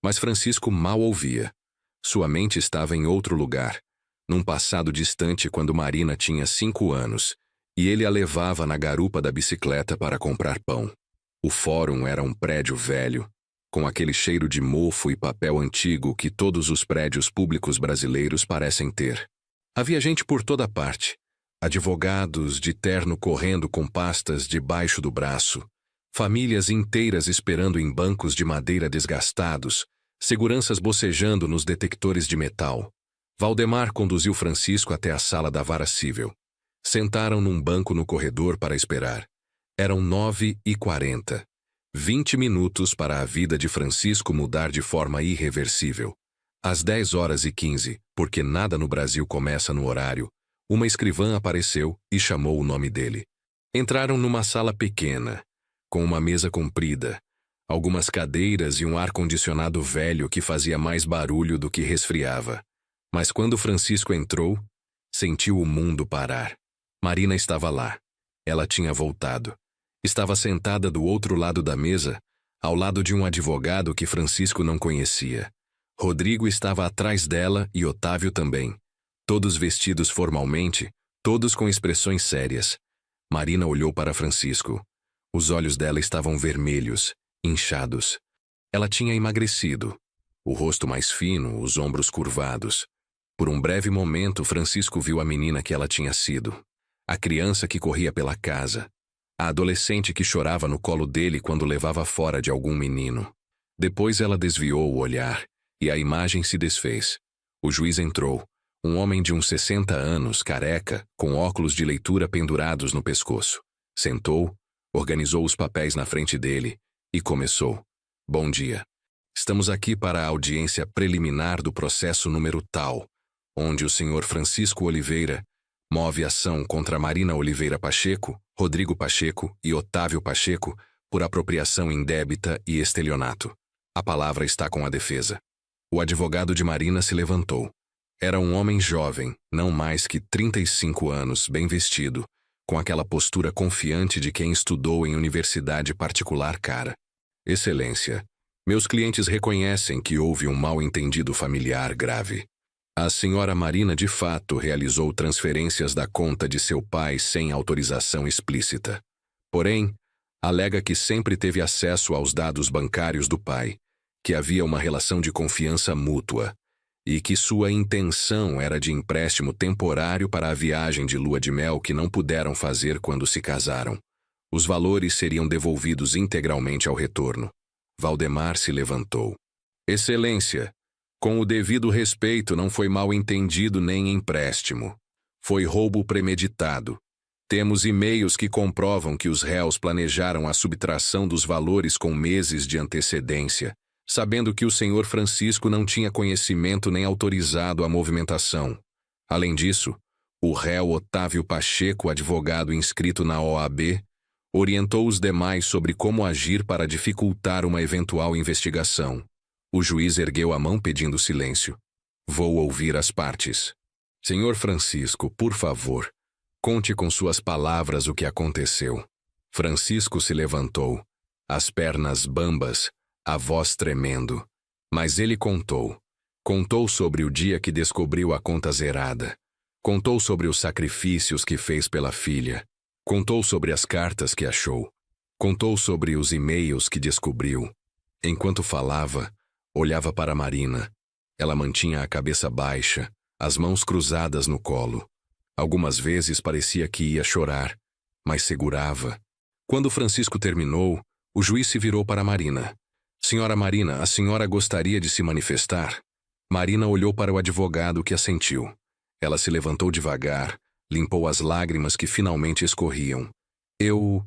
mas Francisco mal ouvia. Sua mente estava em outro lugar, num passado distante quando Marina tinha 5 anos, e ele a levava na garupa da bicicleta para comprar pão. O fórum era um prédio velho, com aquele cheiro de mofo e papel antigo que todos os prédios públicos brasileiros parecem ter. Havia gente por toda parte, advogados de terno correndo com pastas debaixo do braço, famílias inteiras esperando em bancos de madeira desgastados, seguranças bocejando nos detectores de metal. Valdemar conduziu Francisco até a sala da vara civil. Sentaram num banco no corredor para esperar. Eram 9h40. 20 minutos para a vida de Francisco mudar de forma irreversível. Às 10h15, porque nada no Brasil começa no horário, uma escrivã apareceu e chamou o nome dele. Entraram numa sala pequena, com uma mesa comprida, algumas cadeiras e um ar-condicionado velho que fazia mais barulho do que resfriava. Mas quando Francisco entrou, sentiu o mundo parar. Marina estava lá. Ela tinha voltado. Estava sentada do outro lado da mesa, ao lado de um advogado que Francisco não conhecia. Rodrigo estava atrás dela e Otávio também. Todos vestidos formalmente, todos com expressões sérias. Marina olhou para Francisco. Os olhos dela estavam vermelhos, inchados. Ela tinha emagrecido. O rosto mais fino, os ombros curvados. Por um breve momento, Francisco viu a menina que ela tinha sido. A criança que corria pela casa. A adolescente que chorava no colo dele quando levava fora de algum menino. Depois ela desviou o olhar, e a imagem se desfez. O juiz entrou. Um homem de uns 60 anos, careca, com óculos de leitura pendurados no pescoço. Sentou, organizou os papéis na frente dele e começou. Bom dia. Estamos aqui para a audiência preliminar do processo número tal, onde o senhor Francisco Oliveira move ação contra Marina Oliveira Pacheco, Rodrigo Pacheco e Otávio Pacheco por apropriação indébita e estelionato. A palavra está com a defesa. O advogado de Marina se levantou. Era um homem jovem, não mais que 35 anos, bem vestido, com aquela postura confiante de quem estudou em universidade particular cara. Excelência, meus clientes reconhecem que houve um mal-entendido familiar grave. A senhora Marina de fato realizou transferências da conta de seu pai sem autorização explícita. Porém, alega que sempre teve acesso aos dados bancários do pai, que havia uma relação de confiança mútua, e que sua intenção era de empréstimo temporário para a viagem de lua de mel que não puderam fazer quando se casaram. Os valores seriam devolvidos integralmente ao retorno. Valdemar se levantou. Excelência, com o devido respeito, não foi mal entendido nem empréstimo. Foi roubo premeditado. Temos e-mails que comprovam que os réus planejaram a subtração dos valores com meses de antecedência, sabendo que o senhor Francisco não tinha conhecimento nem autorizado a movimentação. Além disso, o réu Otávio Pacheco, advogado inscrito na OAB, orientou os demais sobre como agir para dificultar uma eventual investigação. O juiz ergueu a mão pedindo silêncio. Vou ouvir as partes. Senhor Francisco, por favor, conte com suas palavras o que aconteceu. Francisco se levantou, as pernas bambas, a voz tremendo. Mas ele contou. Contou sobre o dia que descobriu a conta zerada. Contou sobre os sacrifícios que fez pela filha. Contou sobre as cartas que achou. Contou sobre os e-mails que descobriu. Enquanto falava, olhava para Marina. Ela mantinha a cabeça baixa, as mãos cruzadas no colo. Algumas vezes parecia que ia chorar, mas segurava. Quando Francisco terminou, o juiz se virou para Marina. Senhora Marina, a senhora gostaria de se manifestar? Marina olhou para o advogado que assentiu. Ela se levantou devagar, limpou as lágrimas que finalmente escorriam. Eu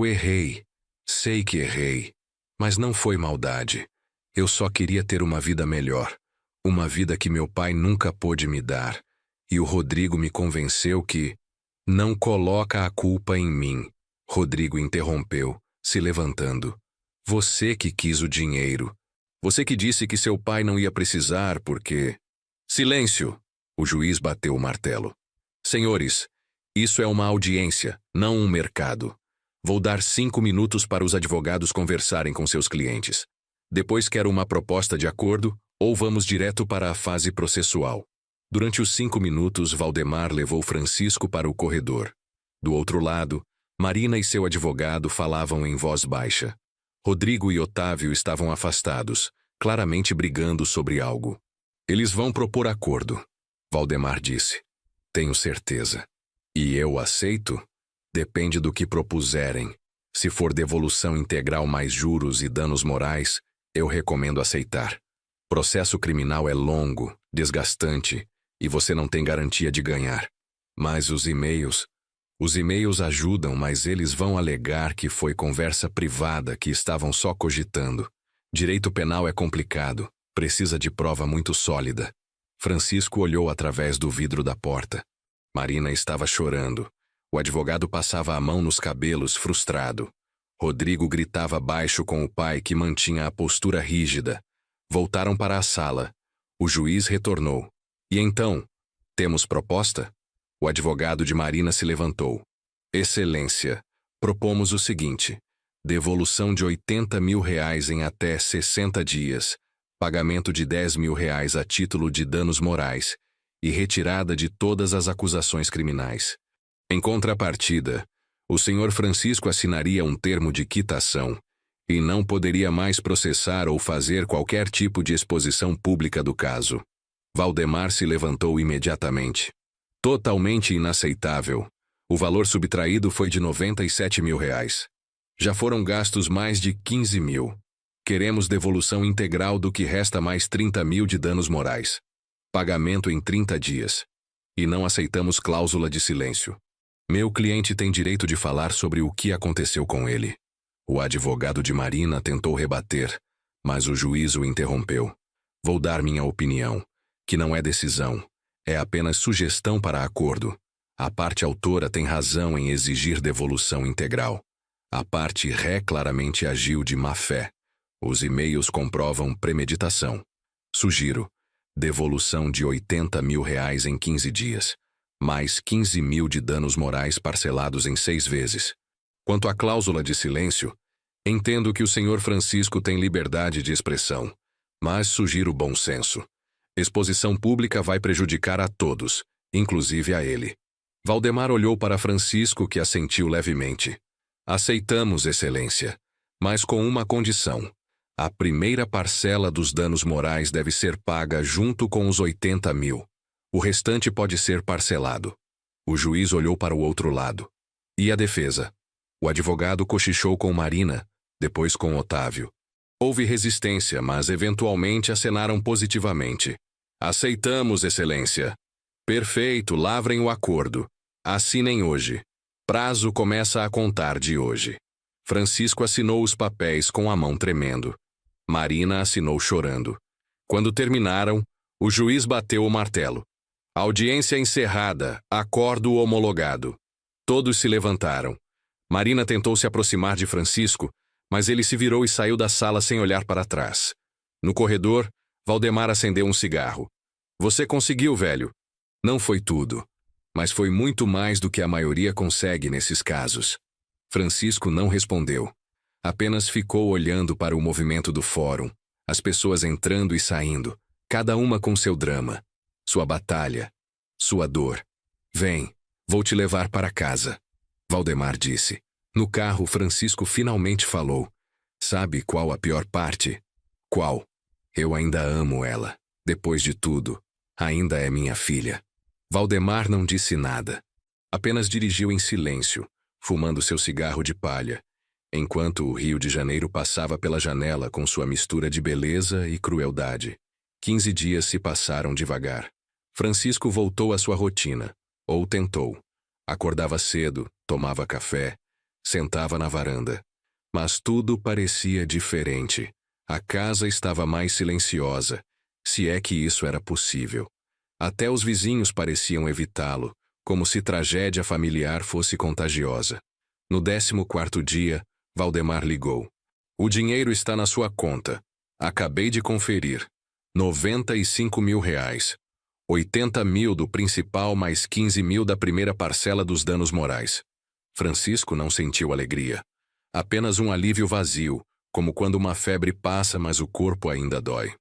errei. Sei que errei. Mas não foi maldade. Eu só queria ter uma vida melhor. Uma vida que meu pai nunca pôde me dar. E o Rodrigo me convenceu que... Não coloca a culpa em mim. Rodrigo interrompeu, se levantando. Você que quis o dinheiro. Você que disse que seu pai não ia precisar porque... Silêncio! O juiz bateu o martelo. Senhores, isso é uma audiência, não um mercado. Vou dar 5 minutos para os advogados conversarem com seus clientes. Depois quero uma proposta de acordo ou vamos direto para a fase processual. Durante os 5 minutos, Valdemar levou Francisco para o corredor. Do outro lado, Marina e seu advogado falavam em voz baixa. Rodrigo e Otávio estavam afastados, claramente brigando sobre algo. Eles vão propor acordo, Valdemar disse. Tenho certeza. E eu aceito? Depende do que propuserem. Se for devolução integral mais juros e danos morais, eu recomendo aceitar. Processo criminal é longo, desgastante, e você não tem garantia de ganhar. Mas os e-mails ajudam, mas eles vão alegar que foi conversa privada que estavam só cogitando. Direito penal é complicado, precisa de prova muito sólida. Francisco olhou através do vidro da porta. Marina estava chorando. O advogado passava a mão nos cabelos, frustrado. Rodrigo gritava baixo com o pai, que mantinha a postura rígida. Voltaram para a sala. O juiz retornou. E então? Temos proposta? O advogado de Marina se levantou. Excelência, propomos o seguinte: devolução de R$80 mil em até 60 dias, pagamento de R$10 mil a título de danos morais e retirada de todas as acusações criminais. Em contrapartida, o senhor Francisco assinaria um termo de quitação e não poderia mais processar ou fazer qualquer tipo de exposição pública do caso. Valdemar se levantou imediatamente. Totalmente inaceitável. O valor subtraído foi de R$97 mil. Já foram gastos mais de 15 mil. Queremos devolução integral do que resta mais 30 mil de danos morais. Pagamento em 30 dias. E não aceitamos cláusula de silêncio. Meu cliente tem direito de falar sobre o que aconteceu com ele. O advogado de Marina tentou rebater, mas o juiz o interrompeu. Vou dar minha opinião, que não é decisão, é apenas sugestão para acordo. A parte autora tem razão em exigir devolução integral. A parte ré claramente agiu de má fé. Os e-mails comprovam premeditação. Sugiro devolução de R$80 mil em 15 dias, mais 15 mil de danos morais parcelados em 6 vezes. Quanto à cláusula de silêncio, entendo que o senhor Francisco tem liberdade de expressão, mas sugiro bom senso. Exposição pública vai prejudicar a todos, inclusive a ele. Valdemar olhou para Francisco, que assentiu levemente. Aceitamos, excelência, mas com uma condição. A primeira parcela dos danos morais deve ser paga junto com os 80 mil. O restante pode ser parcelado. O juiz olhou para o outro lado. E a defesa? O advogado cochichou com Marina, depois com Otávio. Houve resistência, mas eventualmente acenaram positivamente. Aceitamos, excelência. Perfeito, lavrem o acordo. Assinem hoje. Prazo começa a contar de hoje. Francisco assinou os papéis com a mão tremendo. Marina assinou chorando. Quando terminaram, o juiz bateu o martelo. Audiência encerrada, acordo homologado. Todos se levantaram. Marina tentou se aproximar de Francisco, mas ele se virou e saiu da sala sem olhar para trás. No corredor, Valdemar acendeu um cigarro. Você conseguiu, velho. Não foi tudo, mas foi muito mais do que a maioria consegue nesses casos. Francisco não respondeu. Apenas ficou olhando para o movimento do fórum, As pessoas entrando e saindo, cada uma com seu drama, sua batalha, sua dor. Vem, vou te levar para casa, Valdemar disse. No carro, Francisco finalmente falou. Sabe qual a pior parte? Qual? Eu ainda amo ela. Depois de tudo, ainda é minha filha. Valdemar não disse nada. Apenas dirigiu em silêncio, fumando seu cigarro de palha, enquanto o Rio de Janeiro passava pela janela com sua mistura de beleza e crueldade. 15 dias se passaram devagar. Francisco voltou à sua rotina, ou tentou. Acordava cedo, tomava café, sentava na varanda. Mas tudo parecia diferente. A casa estava mais silenciosa, se é que isso era possível. Até os vizinhos pareciam evitá-lo, como se tragédia familiar fosse contagiosa. No 14º dia, Valdemar ligou. O dinheiro está na sua conta. Acabei de conferir. 95 mil reais. 80 mil do principal mais 15 mil da primeira parcela dos danos morais. Francisco não sentiu alegria. Apenas um alívio vazio, como quando uma febre passa, mas o corpo ainda dói.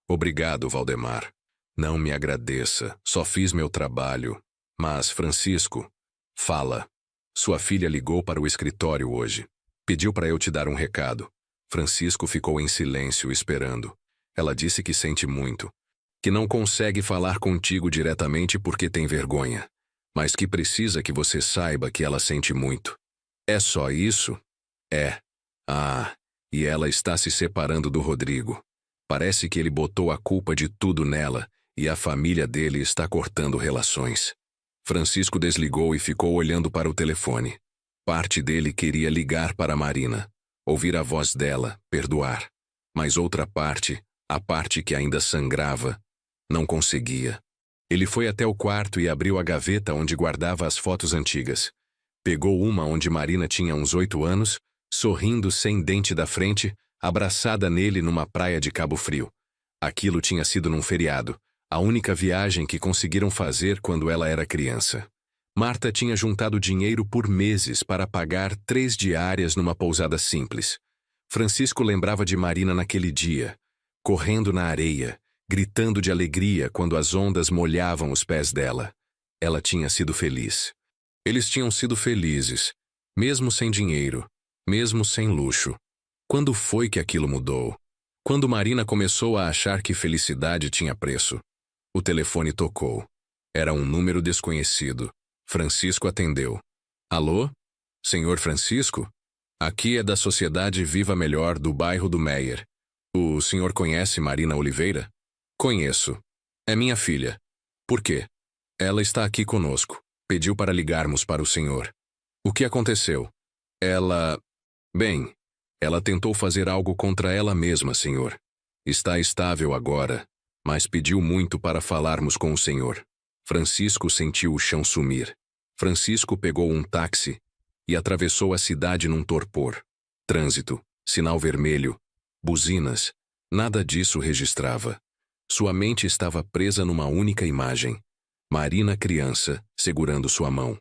Obrigado, Valdemar. Não me agradeça, só fiz meu trabalho. Mas, Francisco, fala. Sua filha ligou para o escritório hoje. Pediu para eu te dar um recado. Francisco ficou em silêncio, esperando. Ela disse que sente muito. Que não consegue falar contigo diretamente porque tem vergonha. Mas que precisa que você saiba que ela sente muito. É só isso? É. Ah, e ela está se separando do Rodrigo. Parece que ele botou a culpa de tudo nela e a família dele está cortando relações. Francisco desligou e ficou olhando para o telefone. Parte dele queria ligar para Marina, ouvir a voz dela, perdoar. Mas outra parte, a parte que ainda sangrava, não conseguia. Ele foi até o quarto e abriu a gaveta onde guardava as fotos antigas. Pegou uma onde Marina tinha uns 8 anos, sorrindo sem dente da frente, abraçada nele numa praia de Cabo Frio. Aquilo tinha sido num feriado, a única viagem que conseguiram fazer quando ela era criança. Marta tinha juntado dinheiro por meses para pagar 3 diárias numa pousada simples. Francisco lembrava de Marina naquele dia, correndo na areia, gritando de alegria quando as ondas molhavam os pés dela. Ela tinha sido feliz. Eles tinham sido felizes, mesmo sem dinheiro, mesmo sem luxo. Quando foi que aquilo mudou? Quando Marina começou a achar que felicidade tinha preço. O telefone tocou. Era um número desconhecido. Francisco atendeu. Alô? Senhor Francisco? Aqui é da Sociedade Viva Melhor do bairro do Meier. O senhor conhece Marina Oliveira? Conheço. É minha filha. Por quê? Ela está aqui conosco. Pediu para ligarmos para o senhor. O que aconteceu? Ela... Bem, ela tentou fazer algo contra ela mesma, senhor. Está estável agora, mas pediu muito para falarmos com o senhor. Francisco sentiu o chão sumir. Francisco pegou um táxi e atravessou a cidade num torpor. Trânsito, sinal vermelho, buzinas, nada disso registrava. Sua mente estava presa numa única imagem. Marina criança, segurando sua mão.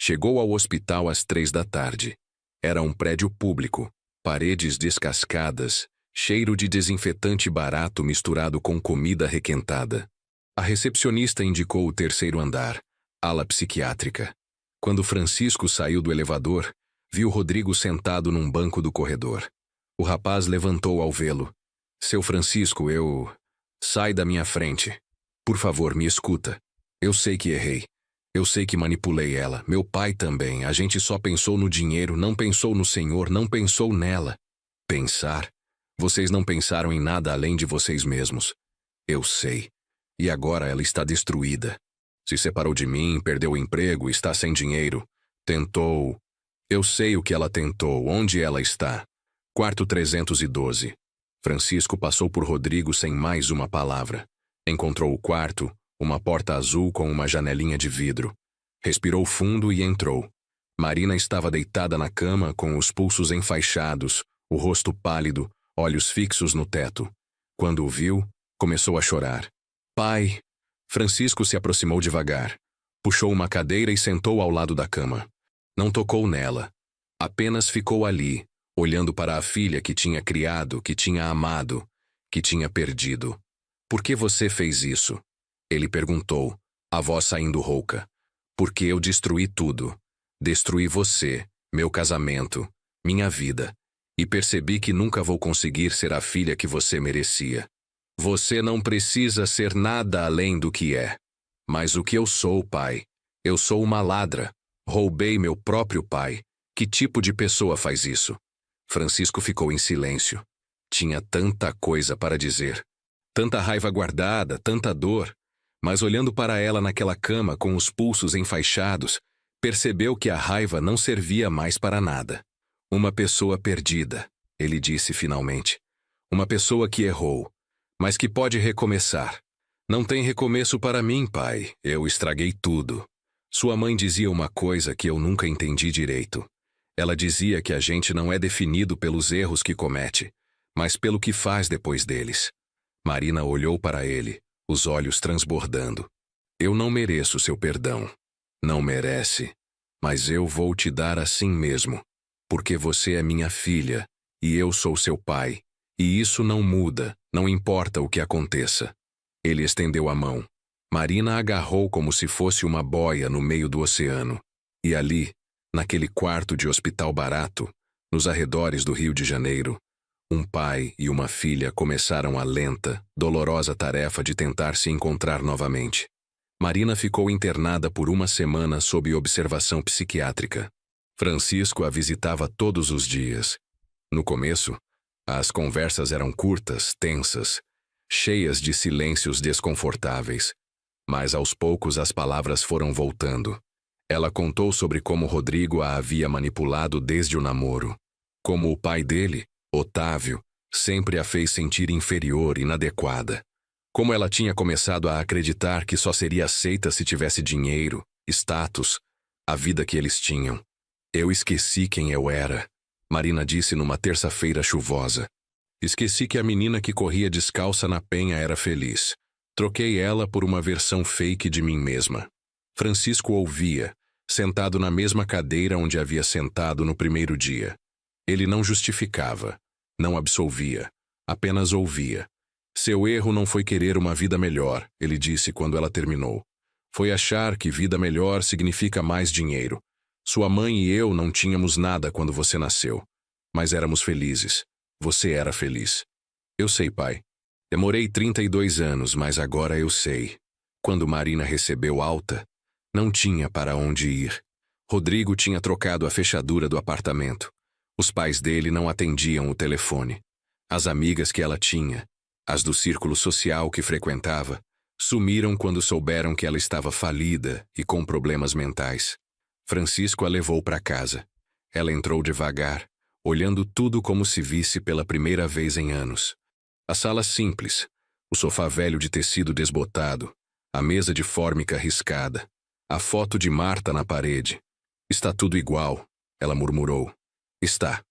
Chegou ao hospital às 3 da tarde. Era um prédio público, paredes descascadas, cheiro de desinfetante barato misturado com comida requentada. A recepcionista indicou o 3º andar, ala psiquiátrica. Quando Francisco saiu do elevador, viu Rodrigo sentado num banco do corredor. O rapaz levantou ao vê-lo. Seu Francisco, Sai da minha frente. Por favor, me escuta. Eu sei que errei. Eu sei que manipulei ela. Meu pai também. A gente só pensou no dinheiro, não pensou no Senhor, não pensou nela. Pensar? Vocês não pensaram em nada além de vocês mesmos. Eu sei. E agora ela está destruída. Se separou de mim, perdeu o emprego, está sem dinheiro. Tentou... Eu sei o que ela tentou, onde ela está. Quarto 312. Francisco passou por Rodrigo sem mais uma palavra. Encontrou o quarto, uma porta azul com uma janelinha de vidro. Respirou fundo e entrou. Marina estava deitada na cama com os pulsos enfaixados, o rosto pálido, olhos fixos no teto. Quando o viu, começou a chorar. Pai! Francisco se aproximou devagar. Puxou uma cadeira e sentou ao lado da cama. Não tocou nela. Apenas ficou ali, olhando para a filha que tinha criado, que tinha amado, que tinha perdido. Por que você fez isso? Ele perguntou, a voz saindo rouca. Porque eu destruí tudo. Destruí você, meu casamento, minha vida. E percebi que nunca vou conseguir ser a filha que você merecia. Você não precisa ser nada além do que é. Mas o que eu sou, pai? Eu sou uma ladra. Roubei meu próprio pai. Que tipo de pessoa faz isso? Francisco ficou em silêncio. Tinha tanta coisa para dizer. Tanta raiva guardada, tanta dor. Mas olhando para ela naquela cama com os pulsos enfaixados, percebeu que a raiva não servia mais para nada. Uma pessoa perdida, ele disse finalmente. Uma pessoa que errou, mas que pode recomeçar. Não tem recomeço para mim, pai. Eu estraguei tudo. Sua mãe dizia uma coisa que eu nunca entendi direito. Ela dizia que a gente não é definido pelos erros que comete, mas pelo que faz depois deles. Marina olhou para ele, os olhos transbordando. Eu não mereço seu perdão. Não merece. Mas eu vou te dar assim mesmo. Porque você é minha filha, e eu sou seu pai. E isso não muda, não importa o que aconteça. Ele estendeu a mão. Marina agarrou como se fosse uma boia no meio do oceano. E ali, naquele quarto de hospital barato, nos arredores do Rio de Janeiro, um pai e uma filha começaram a lenta, dolorosa tarefa de tentar se encontrar novamente. Marina ficou internada por uma semana sob observação psiquiátrica. Francisco a visitava todos os dias. No começo, as conversas eram curtas, tensas, cheias de silêncios desconfortáveis. Mas aos poucos as palavras foram voltando. Ela contou sobre como Rodrigo a havia manipulado desde o namoro. Como o pai dele, Otávio, sempre a fez sentir inferior, inadequada. Como ela tinha começado a acreditar que só seria aceita se tivesse dinheiro, status, a vida que eles tinham. Eu esqueci quem eu era, Marina disse numa terça-feira chuvosa. Esqueci que a menina que corria descalça na penha era feliz. Troquei ela por uma versão fake de mim mesma. Francisco ouvia, sentado na mesma cadeira onde havia sentado no primeiro dia. Ele não justificava, não absolvia, apenas ouvia. Seu erro não foi querer uma vida melhor, ele disse quando ela terminou. Foi achar que vida melhor significa mais dinheiro. Sua mãe e eu não tínhamos nada quando você nasceu. Mas éramos felizes. Você era feliz. Eu sei, pai. Demorei 32 anos, mas agora eu sei. Quando Marina recebeu alta, não tinha para onde ir. Rodrigo tinha trocado a fechadura do apartamento. Os pais dele não atendiam o telefone. As amigas que ela tinha, as do círculo social que frequentava, sumiram quando souberam que ela estava falida e com problemas mentais. Francisco a levou para casa. Ela entrou devagar, olhando tudo como se visse pela primeira vez em anos. A sala simples, o sofá velho de tecido desbotado, a mesa de fórmica riscada, a foto de Marta na parede. Está tudo igual, ela murmurou. Está.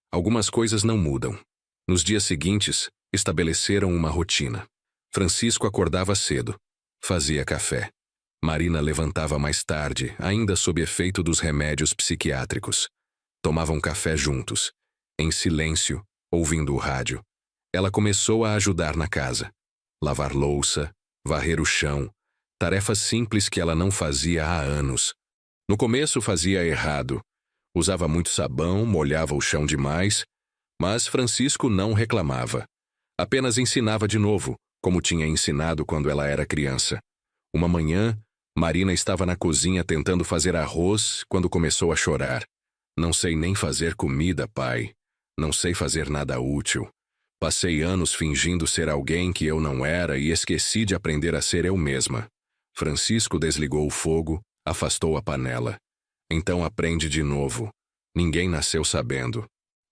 Algumas coisas não mudam. Nos dias seguintes, estabeleceram uma rotina. Francisco acordava cedo. Fazia café. Marina levantava mais tarde, ainda sob efeito dos remédios psiquiátricos. Tomavam café juntos, em silêncio, ouvindo o rádio. Ela começou a ajudar na casa. Lavar louça, varrer o chão, tarefas simples que ela não fazia há anos. No começo fazia errado. Usava muito sabão, molhava o chão demais, mas Francisco não reclamava. Apenas ensinava de novo, como tinha ensinado quando ela era criança. Uma manhã, Marina estava na cozinha tentando fazer arroz quando começou a chorar. Não sei nem fazer comida, pai. Não sei fazer nada útil. Passei anos fingindo ser alguém que eu não era e esqueci de aprender a ser eu mesma. Francisco desligou o fogo, afastou a panela. Então aprende de novo. Ninguém nasceu sabendo.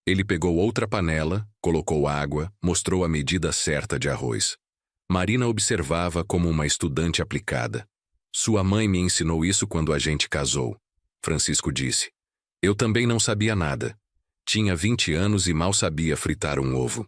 Ele pegou outra panela, colocou água, mostrou a medida certa de arroz. Marina observava como uma estudante aplicada. Sua mãe me ensinou isso quando a gente casou, Francisco disse. Eu também não sabia nada. Tinha 20 anos e mal sabia fritar um ovo.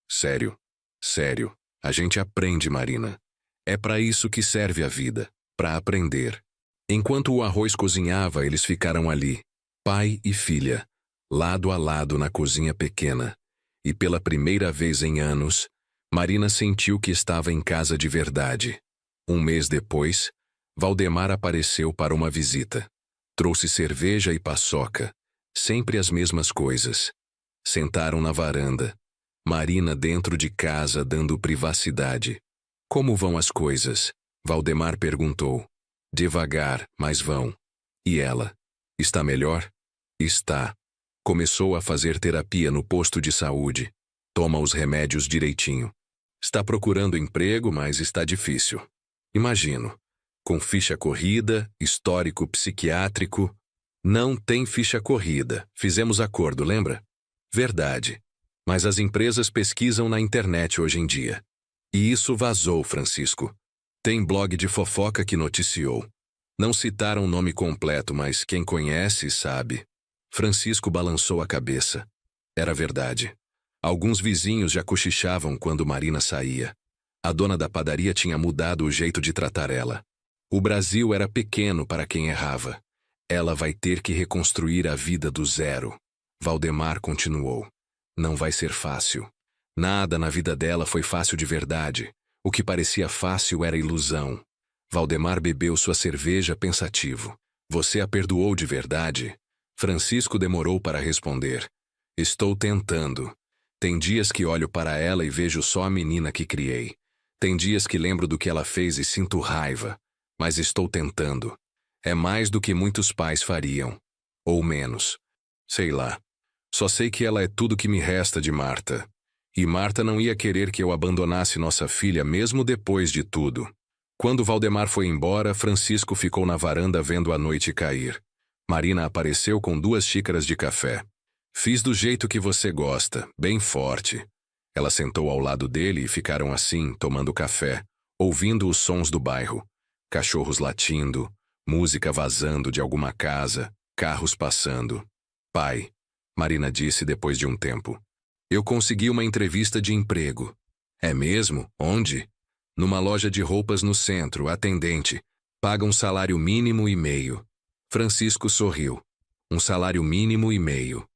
Sério, sério, a gente aprende, Marina. É para isso que serve a vida, para aprender. Enquanto o arroz cozinhava, eles ficaram ali, pai e filha, lado a lado na cozinha pequena. E pela primeira vez em anos, Marina sentiu que estava em casa de verdade. Um mês depois, Valdemar apareceu para uma visita. Trouxe cerveja e paçoca, sempre as mesmas coisas. Sentaram na varanda. Marina dentro de casa dando privacidade. Como vão as coisas? Valdemar perguntou. Devagar, mas vão. E ela? Está melhor? Está. Começou a fazer terapia no posto de saúde. Toma os remédios direitinho. Está procurando emprego, mas está difícil. Imagino. Com ficha corrida, histórico psiquiátrico. Não tem ficha corrida. Fizemos acordo, lembra? Verdade. Mas as empresas pesquisam na internet hoje em dia. E isso vazou, Francisco. Tem blog de fofoca que noticiou. Não citaram o nome completo, mas quem conhece sabe. Francisco balançou a cabeça. Era verdade. Alguns vizinhos já cochichavam quando Marina saía. A dona da padaria tinha mudado o jeito de tratar ela. O Brasil era pequeno para quem errava. Ela vai ter que reconstruir a vida do zero. Valdemar continuou. Não vai ser fácil. Nada na vida dela foi fácil de verdade. O que parecia fácil era ilusão. Valdemar bebeu sua cerveja pensativo. Você a perdoou de verdade? Francisco demorou para responder. Estou tentando. Tem dias que olho para ela e vejo só a menina que criei. Tem dias que lembro do que ela fez e sinto raiva. Mas estou tentando. É mais do que muitos pais fariam. Ou menos. Sei lá. Só sei que ela é tudo que me resta de Marta. E Marta não ia querer que eu abandonasse nossa filha mesmo depois de tudo. Quando Valdemar foi embora, Francisco ficou na varanda vendo a noite cair. Marina apareceu com 2 xícaras de café. Fiz do jeito que você gosta, bem forte. Ela sentou ao lado dele e ficaram assim, tomando café, ouvindo os sons do bairro. Cachorros latindo, música vazando de alguma casa, carros passando. Pai, Marina disse depois de um tempo. Eu consegui uma entrevista de emprego. É mesmo? Onde? Numa loja de roupas no centro, atendente. Paga um salário mínimo e meio. Francisco sorriu. Um salário mínimo e meio.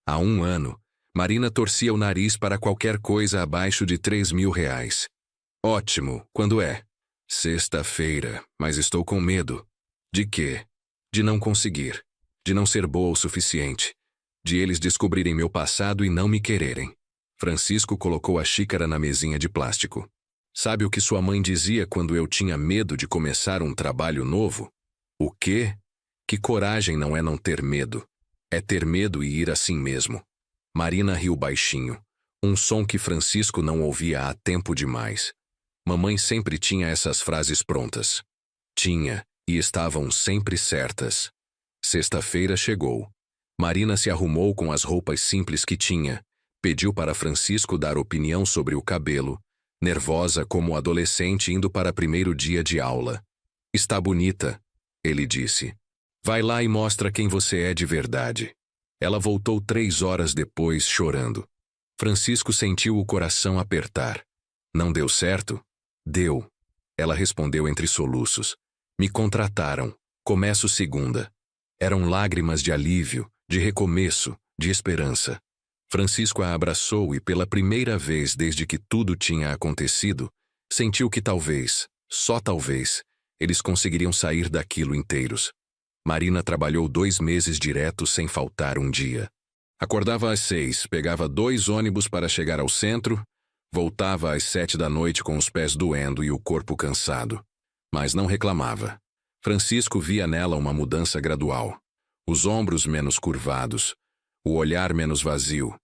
Há 1 ano, Marina torcia o nariz para qualquer coisa abaixo de R$3.000. Ótimo, quando é? Sexta-feira, mas estou com medo. De quê? De não conseguir. De não ser boa o suficiente. De eles descobrirem meu passado e não me quererem. Francisco colocou a xícara na mesinha de plástico. Sabe o que sua mãe dizia quando eu tinha medo de começar um trabalho novo? O quê? Que coragem não é não ter medo. É ter medo e ir assim mesmo. Marina riu baixinho. Um som que Francisco não ouvia há tempo demais. Mamãe sempre tinha essas frases prontas. Tinha, e estavam sempre certas. Sexta-feira chegou. Marina se arrumou com as roupas simples que tinha. Pediu para Francisco dar opinião sobre o cabelo. Nervosa como adolescente indo para primeiro dia de aula. Está bonita, ele disse. Vai lá e mostra quem você é de verdade. Ela voltou 3 horas depois, chorando. Francisco sentiu o coração apertar. Não deu certo? Deu. Ela respondeu entre soluços. Me contrataram. Começo segunda. Eram lágrimas de alívio, de recomeço, de esperança. Francisco a abraçou e pela primeira vez desde que tudo tinha acontecido, sentiu que talvez, só talvez, eles conseguiriam sair daquilo inteiros. Marina trabalhou 2 meses direto sem faltar um dia. Acordava às 6, pegava 2 ônibus para chegar ao centro, voltava às 7 da noite com os pés doendo e o corpo cansado. Mas não reclamava. Francisco via nela uma mudança gradual. Os ombros menos curvados, o olhar menos vazio.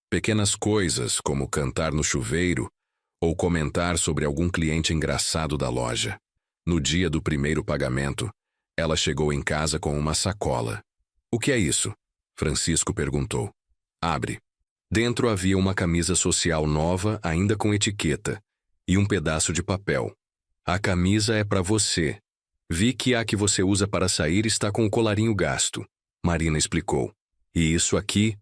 Pequenas coisas, como cantar no chuveiro ou comentar sobre algum cliente engraçado da loja. No dia do primeiro pagamento, ela chegou em casa com uma sacola. O que é isso? Francisco perguntou. Abre. Dentro havia uma camisa social nova, ainda com etiqueta, e um pedaço de papel. A camisa é para você. Vi que a que você usa para sair está com o colarinho gasto. Marina explicou. E isso aqui?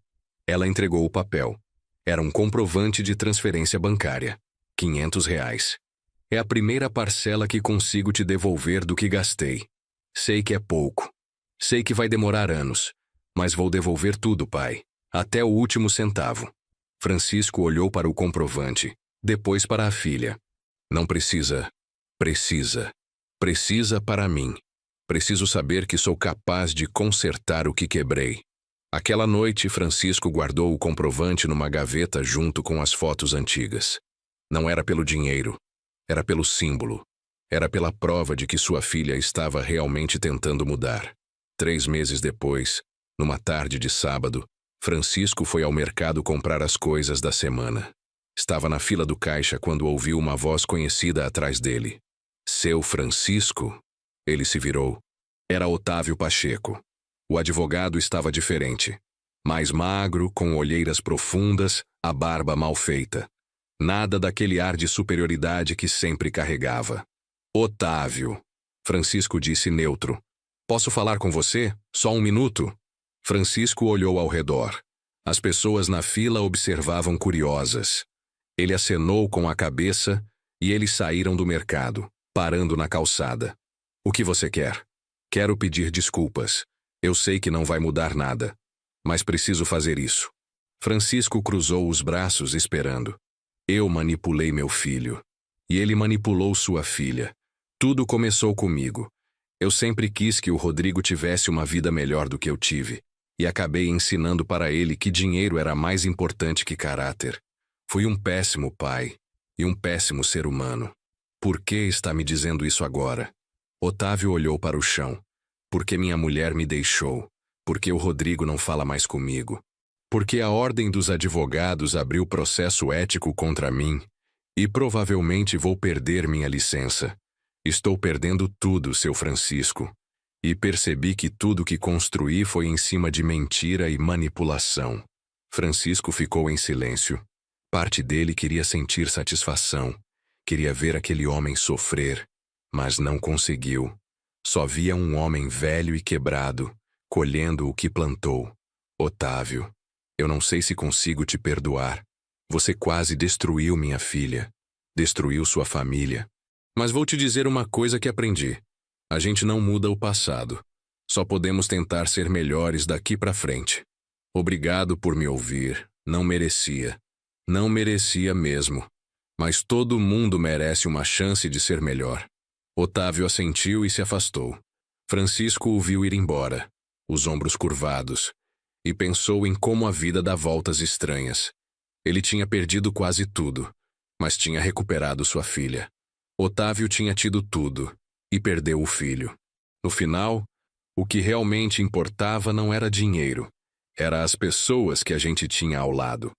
Ela entregou o papel. Era um comprovante de transferência bancária. R$500. É a primeira parcela que consigo te devolver do que gastei. Sei que é pouco. Sei que vai demorar anos. Mas vou devolver tudo, pai. Até o último centavo. Francisco olhou para o comprovante. Depois para a filha. Não precisa. Precisa. Precisa para mim. Preciso saber que sou capaz de consertar o que quebrei. Aquela noite, Francisco guardou o comprovante numa gaveta junto com as fotos antigas. Não era pelo dinheiro. Era pelo símbolo. Era pela prova de que sua filha estava realmente tentando mudar. 3 meses depois, numa tarde de sábado, Francisco foi ao mercado comprar as coisas da semana. Estava na fila do caixa quando ouviu uma voz conhecida atrás dele. Seu Francisco? Ele se virou. Era Otávio Pacheco. O advogado estava diferente. Mais magro, com olheiras profundas, a barba mal feita. Nada daquele ar de superioridade que sempre carregava. Otávio. Francisco disse neutro. Posso falar com você? Só 1 minuto? Francisco olhou ao redor. As pessoas na fila observavam curiosas. Ele acenou com a cabeça e eles saíram do mercado, parando na calçada. O que você quer? Quero pedir desculpas. Eu sei que não vai mudar nada, mas preciso fazer isso. Francisco cruzou os braços esperando. Eu manipulei meu filho. E ele manipulou sua filha. Tudo começou comigo. Eu sempre quis que o Rodrigo tivesse uma vida melhor do que eu tive. E acabei ensinando para ele que dinheiro era mais importante que caráter. Fui um péssimo pai e um péssimo ser humano. Por que está me dizendo isso agora? Otávio olhou para o chão. Porque minha mulher me deixou. Porque o Rodrigo não fala mais comigo. Porque a ordem dos advogados abriu processo ético contra mim. E provavelmente vou perder minha licença. Estou perdendo tudo, seu Francisco. E percebi que tudo que construí foi em cima de mentira e manipulação. Francisco ficou em silêncio. Parte dele queria sentir satisfação. Queria ver aquele homem sofrer. Mas não conseguiu. Só via um homem velho e quebrado, colhendo o que plantou. Otávio, eu não sei se consigo te perdoar. Você quase destruiu minha filha. Destruiu sua família. Mas vou te dizer uma coisa que aprendi. A gente não muda o passado. Só podemos tentar ser melhores daqui para frente. Obrigado por me ouvir. Não merecia. Não merecia mesmo. Mas todo mundo merece uma chance de ser melhor. Otávio assentiu e se afastou. Francisco o viu ir embora, os ombros curvados, e pensou em como a vida dá voltas estranhas. Ele tinha perdido quase tudo, mas tinha recuperado sua filha. Otávio tinha tido tudo, e perdeu o filho. No final, o que realmente importava não era dinheiro, era as pessoas que a gente tinha ao lado.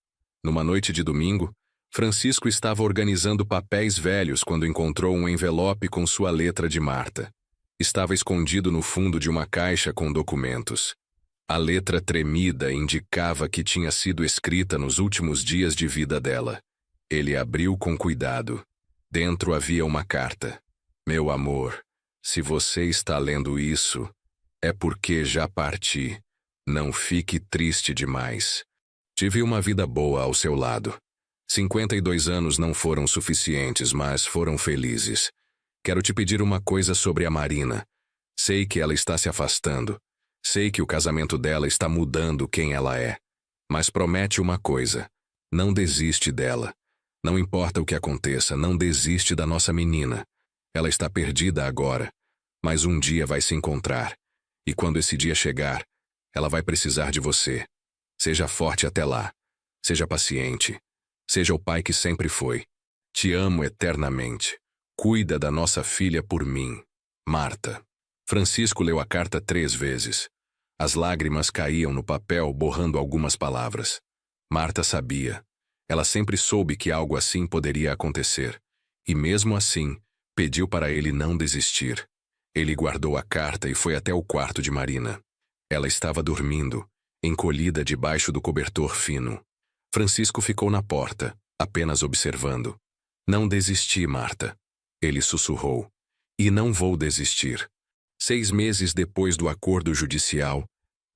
Numa noite de domingo, Francisco estava organizando papéis velhos quando encontrou um envelope com sua letra de Marta. Estava escondido no fundo de uma caixa com documentos. A letra tremida indicava que tinha sido escrita nos últimos dias de vida dela. Ele abriu com cuidado. Dentro havia uma carta. Meu amor, se você está lendo isso, é porque já parti. Não fique triste demais. Tive uma vida boa ao seu lado. 52 anos não foram suficientes, mas foram felizes. Quero te pedir uma coisa sobre a Marina. Sei que ela está se afastando. Sei que o casamento dela está mudando quem ela é. Mas promete uma coisa. Não desiste dela. Não importa o que aconteça, não desiste da nossa menina. Ela está perdida agora, mas um dia vai se encontrar. E quando esse dia chegar, ela vai precisar de você. Seja forte até lá. Seja paciente. Seja o pai que sempre foi. Te amo eternamente. Cuida da nossa filha por mim. Marta. Francisco leu a carta 3 vezes. As lágrimas caíam no papel, borrando algumas palavras. Marta sabia. Ela sempre soube que algo assim poderia acontecer. E mesmo assim, pediu para ele não desistir. Ele guardou a carta e foi até o quarto de Marina. Ela estava dormindo, encolhida debaixo do cobertor fino. Francisco ficou na porta, apenas observando. Não desisti, Marta. Ele sussurrou. E não vou desistir. 6 meses depois do acordo judicial,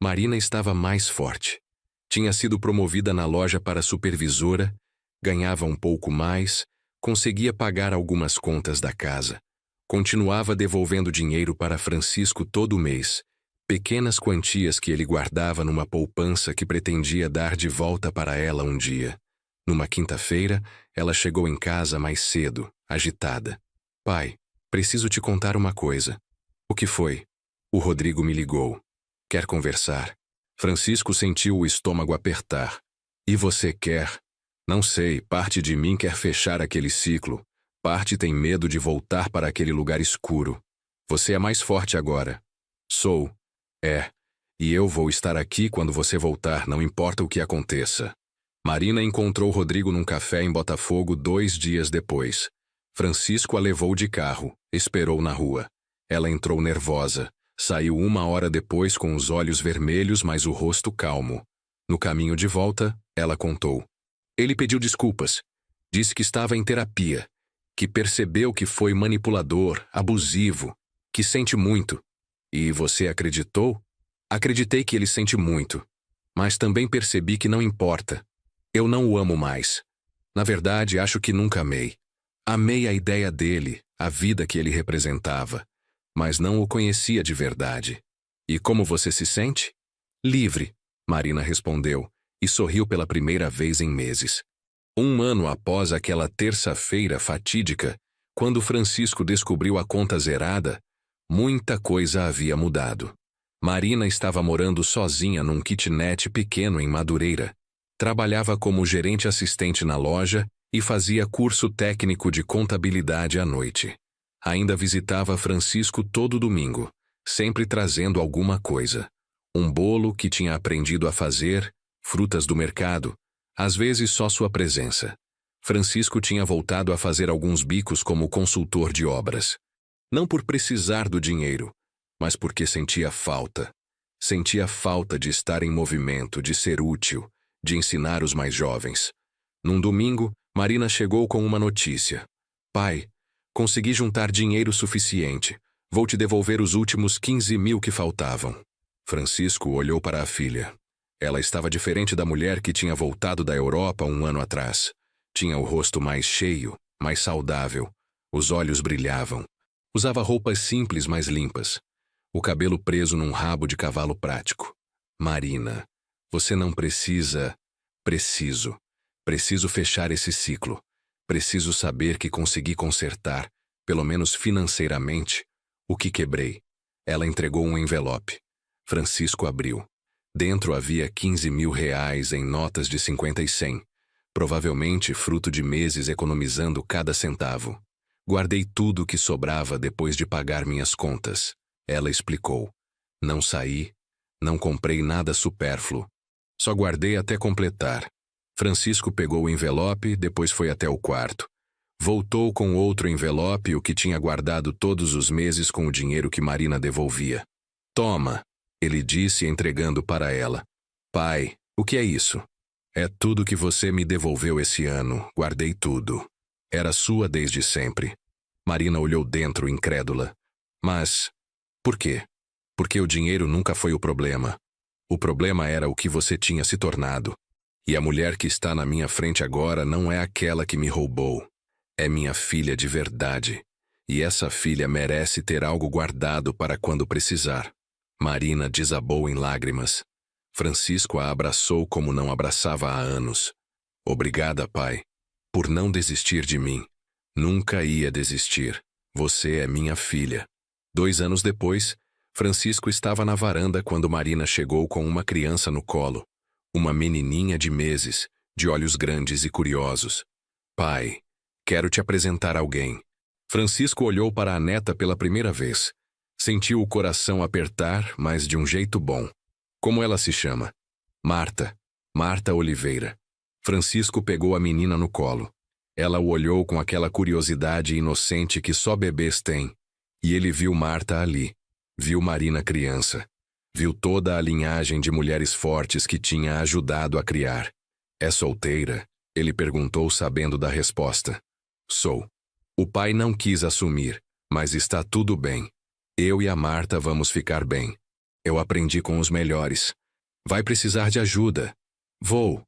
Marina estava mais forte. Tinha sido promovida na loja para supervisora, ganhava um pouco mais, conseguia pagar algumas contas da casa. Continuava devolvendo dinheiro para Francisco todo mês, pequenas quantias que ele guardava numa poupança que pretendia dar de volta para ela um dia. Numa quinta-feira, ela chegou em casa mais cedo, agitada. Pai, preciso te contar uma coisa. O que foi? O Rodrigo me ligou. Quer conversar? Francisco sentiu o estômago apertar. E você quer? Não sei, parte de mim quer fechar aquele ciclo. Parte tem medo de voltar para aquele lugar escuro. Você é mais forte agora. Sou. É. E eu vou estar aqui quando você voltar, não importa o que aconteça. Marina encontrou Rodrigo num café em Botafogo 2 dias depois. Francisco a levou de carro, esperou na rua. Ela entrou nervosa. Saiu 1 hora depois com os olhos vermelhos, mas o rosto calmo. No caminho de volta, ela contou. Ele pediu desculpas. Disse que estava em terapia. Que percebeu que foi manipulador, abusivo. Que sente muito. E você acreditou? Acreditei que ele sente muito. Mas também percebi que não importa. Eu não o amo mais. Na verdade, acho que nunca amei. Amei a ideia dele, a vida que ele representava. Mas não o conhecia de verdade. E como você se sente? Livre, Marina respondeu, e sorriu pela primeira vez em meses. 1 ano após aquela terça-feira fatídica, quando Francisco descobriu a conta zerada, muita coisa havia mudado. Marina estava morando sozinha num kitnet pequeno em Madureira. Trabalhava como gerente assistente na loja e fazia curso técnico de contabilidade à noite. Ainda visitava Francisco todo domingo, sempre trazendo alguma coisa. Um bolo que tinha aprendido a fazer, frutas do mercado, às vezes só sua presença. Francisco tinha voltado a fazer alguns bicos como consultor de obras. Não por precisar do dinheiro, mas porque sentia falta. Sentia falta de estar em movimento, de ser útil, de ensinar os mais jovens. Num domingo, Marina chegou com uma notícia. Pai, consegui juntar dinheiro suficiente. Vou te devolver os últimos 15 mil que faltavam. Francisco olhou para a filha. Ela estava diferente da mulher que tinha voltado da Europa 1 ano atrás. Tinha o rosto mais cheio, mais saudável. Os olhos brilhavam. Usava roupas simples, mas limpas. O cabelo preso num rabo de cavalo prático. Marina, você não precisa... Preciso. Preciso fechar esse ciclo. Preciso saber que consegui consertar, pelo menos financeiramente, o que quebrei. Ela entregou um envelope. Francisco abriu. Dentro havia 15 mil reais em notas de 50 e 100. Provavelmente fruto de meses economizando cada centavo. Guardei tudo o que sobrava depois de pagar minhas contas. Ela explicou. Não saí, não comprei nada supérfluo. Só guardei até completar. Francisco pegou o envelope, depois foi até o quarto. Voltou com outro envelope, o que tinha guardado todos os meses com o dinheiro que Marina devolvia. Toma, ele disse entregando para ela. Pai, o que é isso? É tudo que você me devolveu esse ano, guardei tudo. Era sua desde sempre. Marina olhou dentro, incrédula. Mas, por quê? Porque o dinheiro nunca foi o problema. O problema era o que você tinha se tornado. E a mulher que está na minha frente agora não é aquela que me roubou. É minha filha de verdade. E essa filha merece ter algo guardado para quando precisar. Marina desabou em lágrimas. Francisco a abraçou como não abraçava há anos. Obrigada, pai, por não desistir de mim. Nunca ia desistir. Você é minha filha. 2 anos depois, Francisco estava na varanda quando Marina chegou com uma criança no colo. Uma menininha de meses, de olhos grandes e curiosos. Pai, quero te apresentar alguém. Francisco olhou para a neta pela primeira vez. Sentiu o coração apertar, mas de um jeito bom. Como ela se chama? Marta. Marta Oliveira. Francisco pegou a menina no colo. Ela o olhou com aquela curiosidade inocente que só bebês têm. E ele viu Marta ali. Viu Marina criança. Viu toda a linhagem de mulheres fortes que tinha ajudado a criar. É solteira? Ele perguntou sabendo da resposta. Sou. O pai não quis assumir, mas está tudo bem. Eu e a Marta vamos ficar bem. Eu aprendi com os melhores. Vai precisar de ajuda. Vou.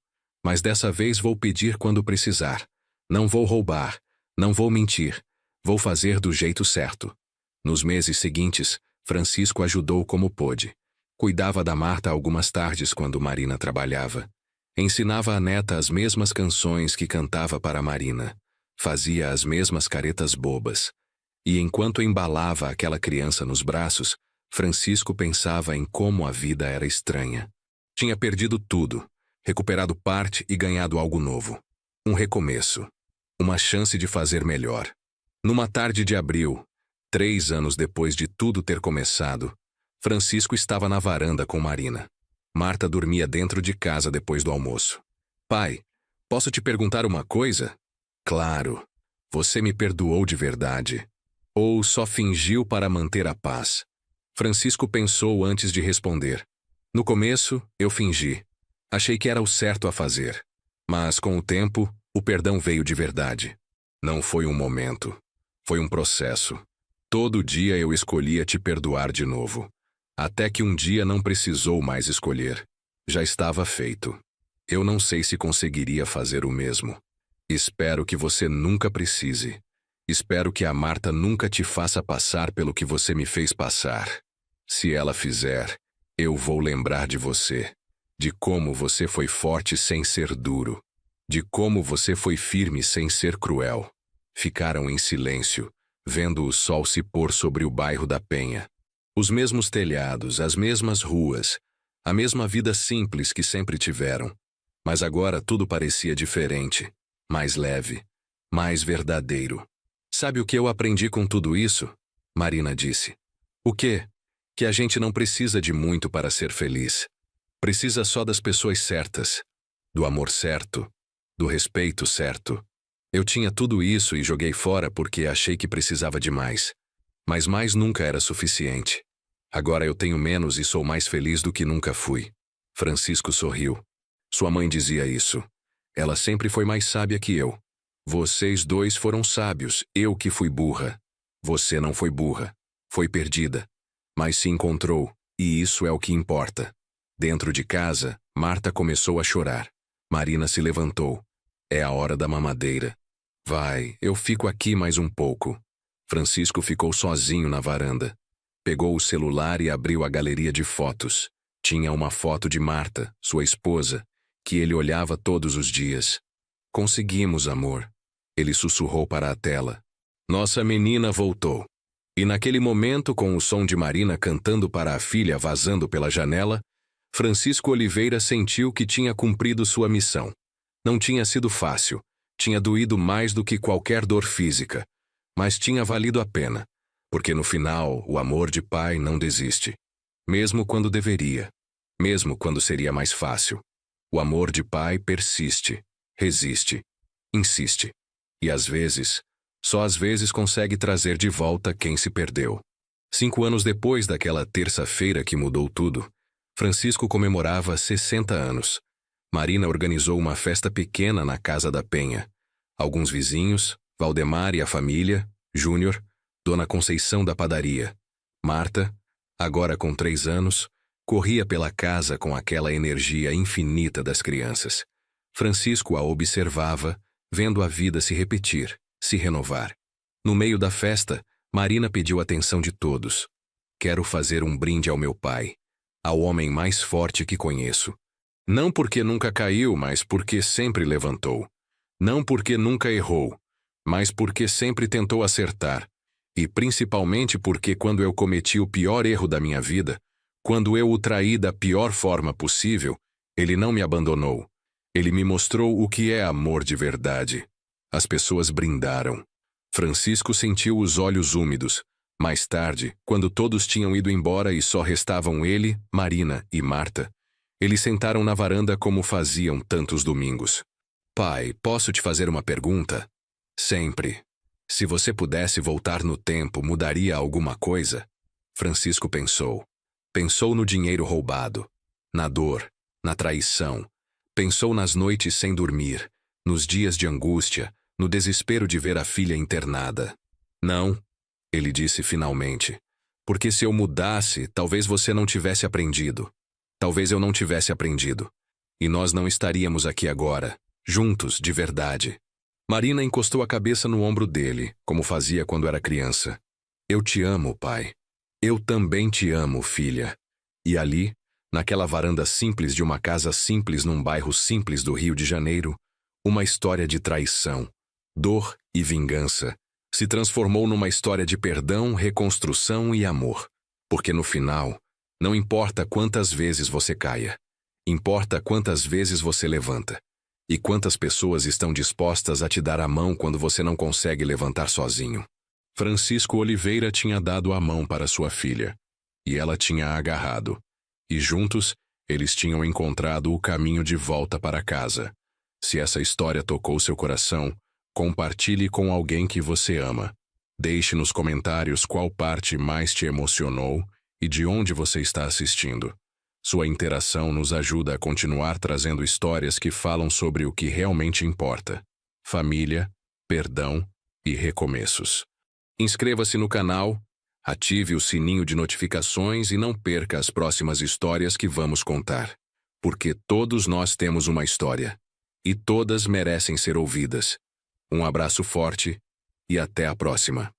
Mas dessa vez vou pedir quando precisar. Não vou roubar. Não vou mentir. Vou fazer do jeito certo. Nos meses seguintes, Francisco ajudou como pôde. Cuidava da Marta algumas tardes quando Marina trabalhava. Ensinava a neta as mesmas canções que cantava para Marina. Fazia as mesmas caretas bobas. E enquanto embalava aquela criança nos braços, Francisco pensava em como a vida era estranha. Tinha perdido tudo, recuperado parte e ganhado algo novo. Um recomeço. Uma chance de fazer melhor. Numa tarde de abril, 3 anos depois de tudo ter começado, Francisco estava na varanda com Marina. Marta dormia dentro de casa depois do almoço. Pai, posso te perguntar uma coisa? Claro. Você me perdoou de verdade. Ou só fingiu para manter a paz? Francisco pensou antes de responder. No começo, eu fingi. Achei que era o certo a fazer. Mas, com o tempo, o perdão veio de verdade. Não foi um momento. Foi um processo. Todo dia eu escolhia te perdoar de novo. Até que um dia não precisou mais escolher. Já estava feito. Eu não sei se conseguiria fazer o mesmo. Espero que você nunca precise. Espero que a Marta nunca te faça passar pelo que você me fez passar. Se ela fizer, eu vou lembrar de você. De como você foi forte sem ser duro. De como você foi firme sem ser cruel. Ficaram em silêncio, vendo o sol se pôr sobre o bairro da Penha. Os mesmos telhados, as mesmas ruas, a mesma vida simples que sempre tiveram. Mas agora tudo parecia diferente, mais leve, mais verdadeiro. Sabe o que eu aprendi com tudo isso? Marina disse. O quê? Que a gente não precisa de muito para ser feliz. Precisa só das pessoas certas, do amor certo, do respeito certo. Eu tinha tudo isso e joguei fora porque achei que precisava de mais. Mas mais nunca era suficiente. Agora eu tenho menos e sou mais feliz do que nunca fui. Francisco sorriu. Sua mãe dizia isso. Ela sempre foi mais sábia que eu. Vocês dois foram sábios, eu que fui burra. Você não foi burra. Foi perdida. Mas se encontrou, e isso é o que importa. Dentro de casa, Marta começou a chorar. Marina se levantou. É a hora da mamadeira. Vai, eu fico aqui mais um pouco. Francisco ficou sozinho na varanda. Pegou o celular e abriu a galeria de fotos. Tinha uma foto de Marta, sua esposa, que ele olhava todos os dias. Conseguimos, amor. Ele sussurrou para a tela. Nossa menina voltou. E naquele momento, com o som de Marina cantando para a filha vazando pela janela, Francisco Oliveira sentiu que tinha cumprido sua missão. Não tinha sido fácil, tinha doído mais do que qualquer dor física, mas tinha valido a pena, porque no final o amor de pai não desiste. Mesmo quando deveria, mesmo quando seria mais fácil. O amor de pai persiste, resiste, insiste. E às vezes, só às vezes consegue trazer de volta quem se perdeu. 5 anos depois daquela terça-feira que mudou tudo, Francisco comemorava 60 anos. Marina organizou uma festa pequena na casa da Penha. Alguns vizinhos, Valdemar e a família, Júnior, Dona Conceição da padaria. Marta, agora com 3 anos, corria pela casa com aquela energia infinita das crianças. Francisco a observava, vendo a vida se repetir, se renovar. No meio da festa, Marina pediu atenção de todos. Quero fazer um brinde ao meu pai, ao homem mais forte que conheço. Não porque nunca caiu, mas porque sempre levantou. Não porque nunca errou, mas porque sempre tentou acertar. E principalmente porque quando eu cometi o pior erro da minha vida, quando eu o traí da pior forma possível, ele não me abandonou. Ele me mostrou o que é amor de verdade. As pessoas brindaram. Francisco sentiu os olhos úmidos. Mais tarde, quando todos tinham ido embora e só restavam ele, Marina e Marta, eles sentaram na varanda como faziam tantos domingos. Pai, posso te fazer uma pergunta? Sempre. Se você pudesse voltar no tempo, mudaria alguma coisa? Francisco pensou. Pensou no dinheiro roubado, na dor, na traição. Pensou nas noites sem dormir, nos dias de angústia, no desespero de ver a filha internada. Não, ele disse finalmente, porque se eu mudasse, talvez você não tivesse aprendido. Talvez eu não tivesse aprendido. E nós não estaríamos aqui agora, juntos, de verdade. Marina encostou a cabeça no ombro dele, como fazia quando era criança. Eu te amo, pai. Eu também te amo, filha. E ali, Naquela varanda simples de uma casa simples num bairro simples do Rio de Janeiro, uma história de traição, dor e vingança se transformou numa história de perdão, reconstrução e amor. Porque no final, não importa quantas vezes você caia, importa quantas vezes você levanta. E quantas pessoas estão dispostas a te dar a mão quando você não consegue levantar sozinho. Francisco Oliveira tinha dado a mão para sua filha, e ela tinha agarrado. E juntos, eles tinham encontrado o caminho de volta para casa. Se essa história tocou seu coração, compartilhe com alguém que você ama. Deixe nos comentários qual parte mais te emocionou e de onde você está assistindo. Sua interação nos ajuda a continuar trazendo histórias que falam sobre o que realmente importa: família, perdão e recomeços. Inscreva-se no canal, ative o sininho de notificações e não perca as próximas histórias que vamos contar. Porque todos nós temos uma história. E todas merecem ser ouvidas. Um abraço forte e até a próxima.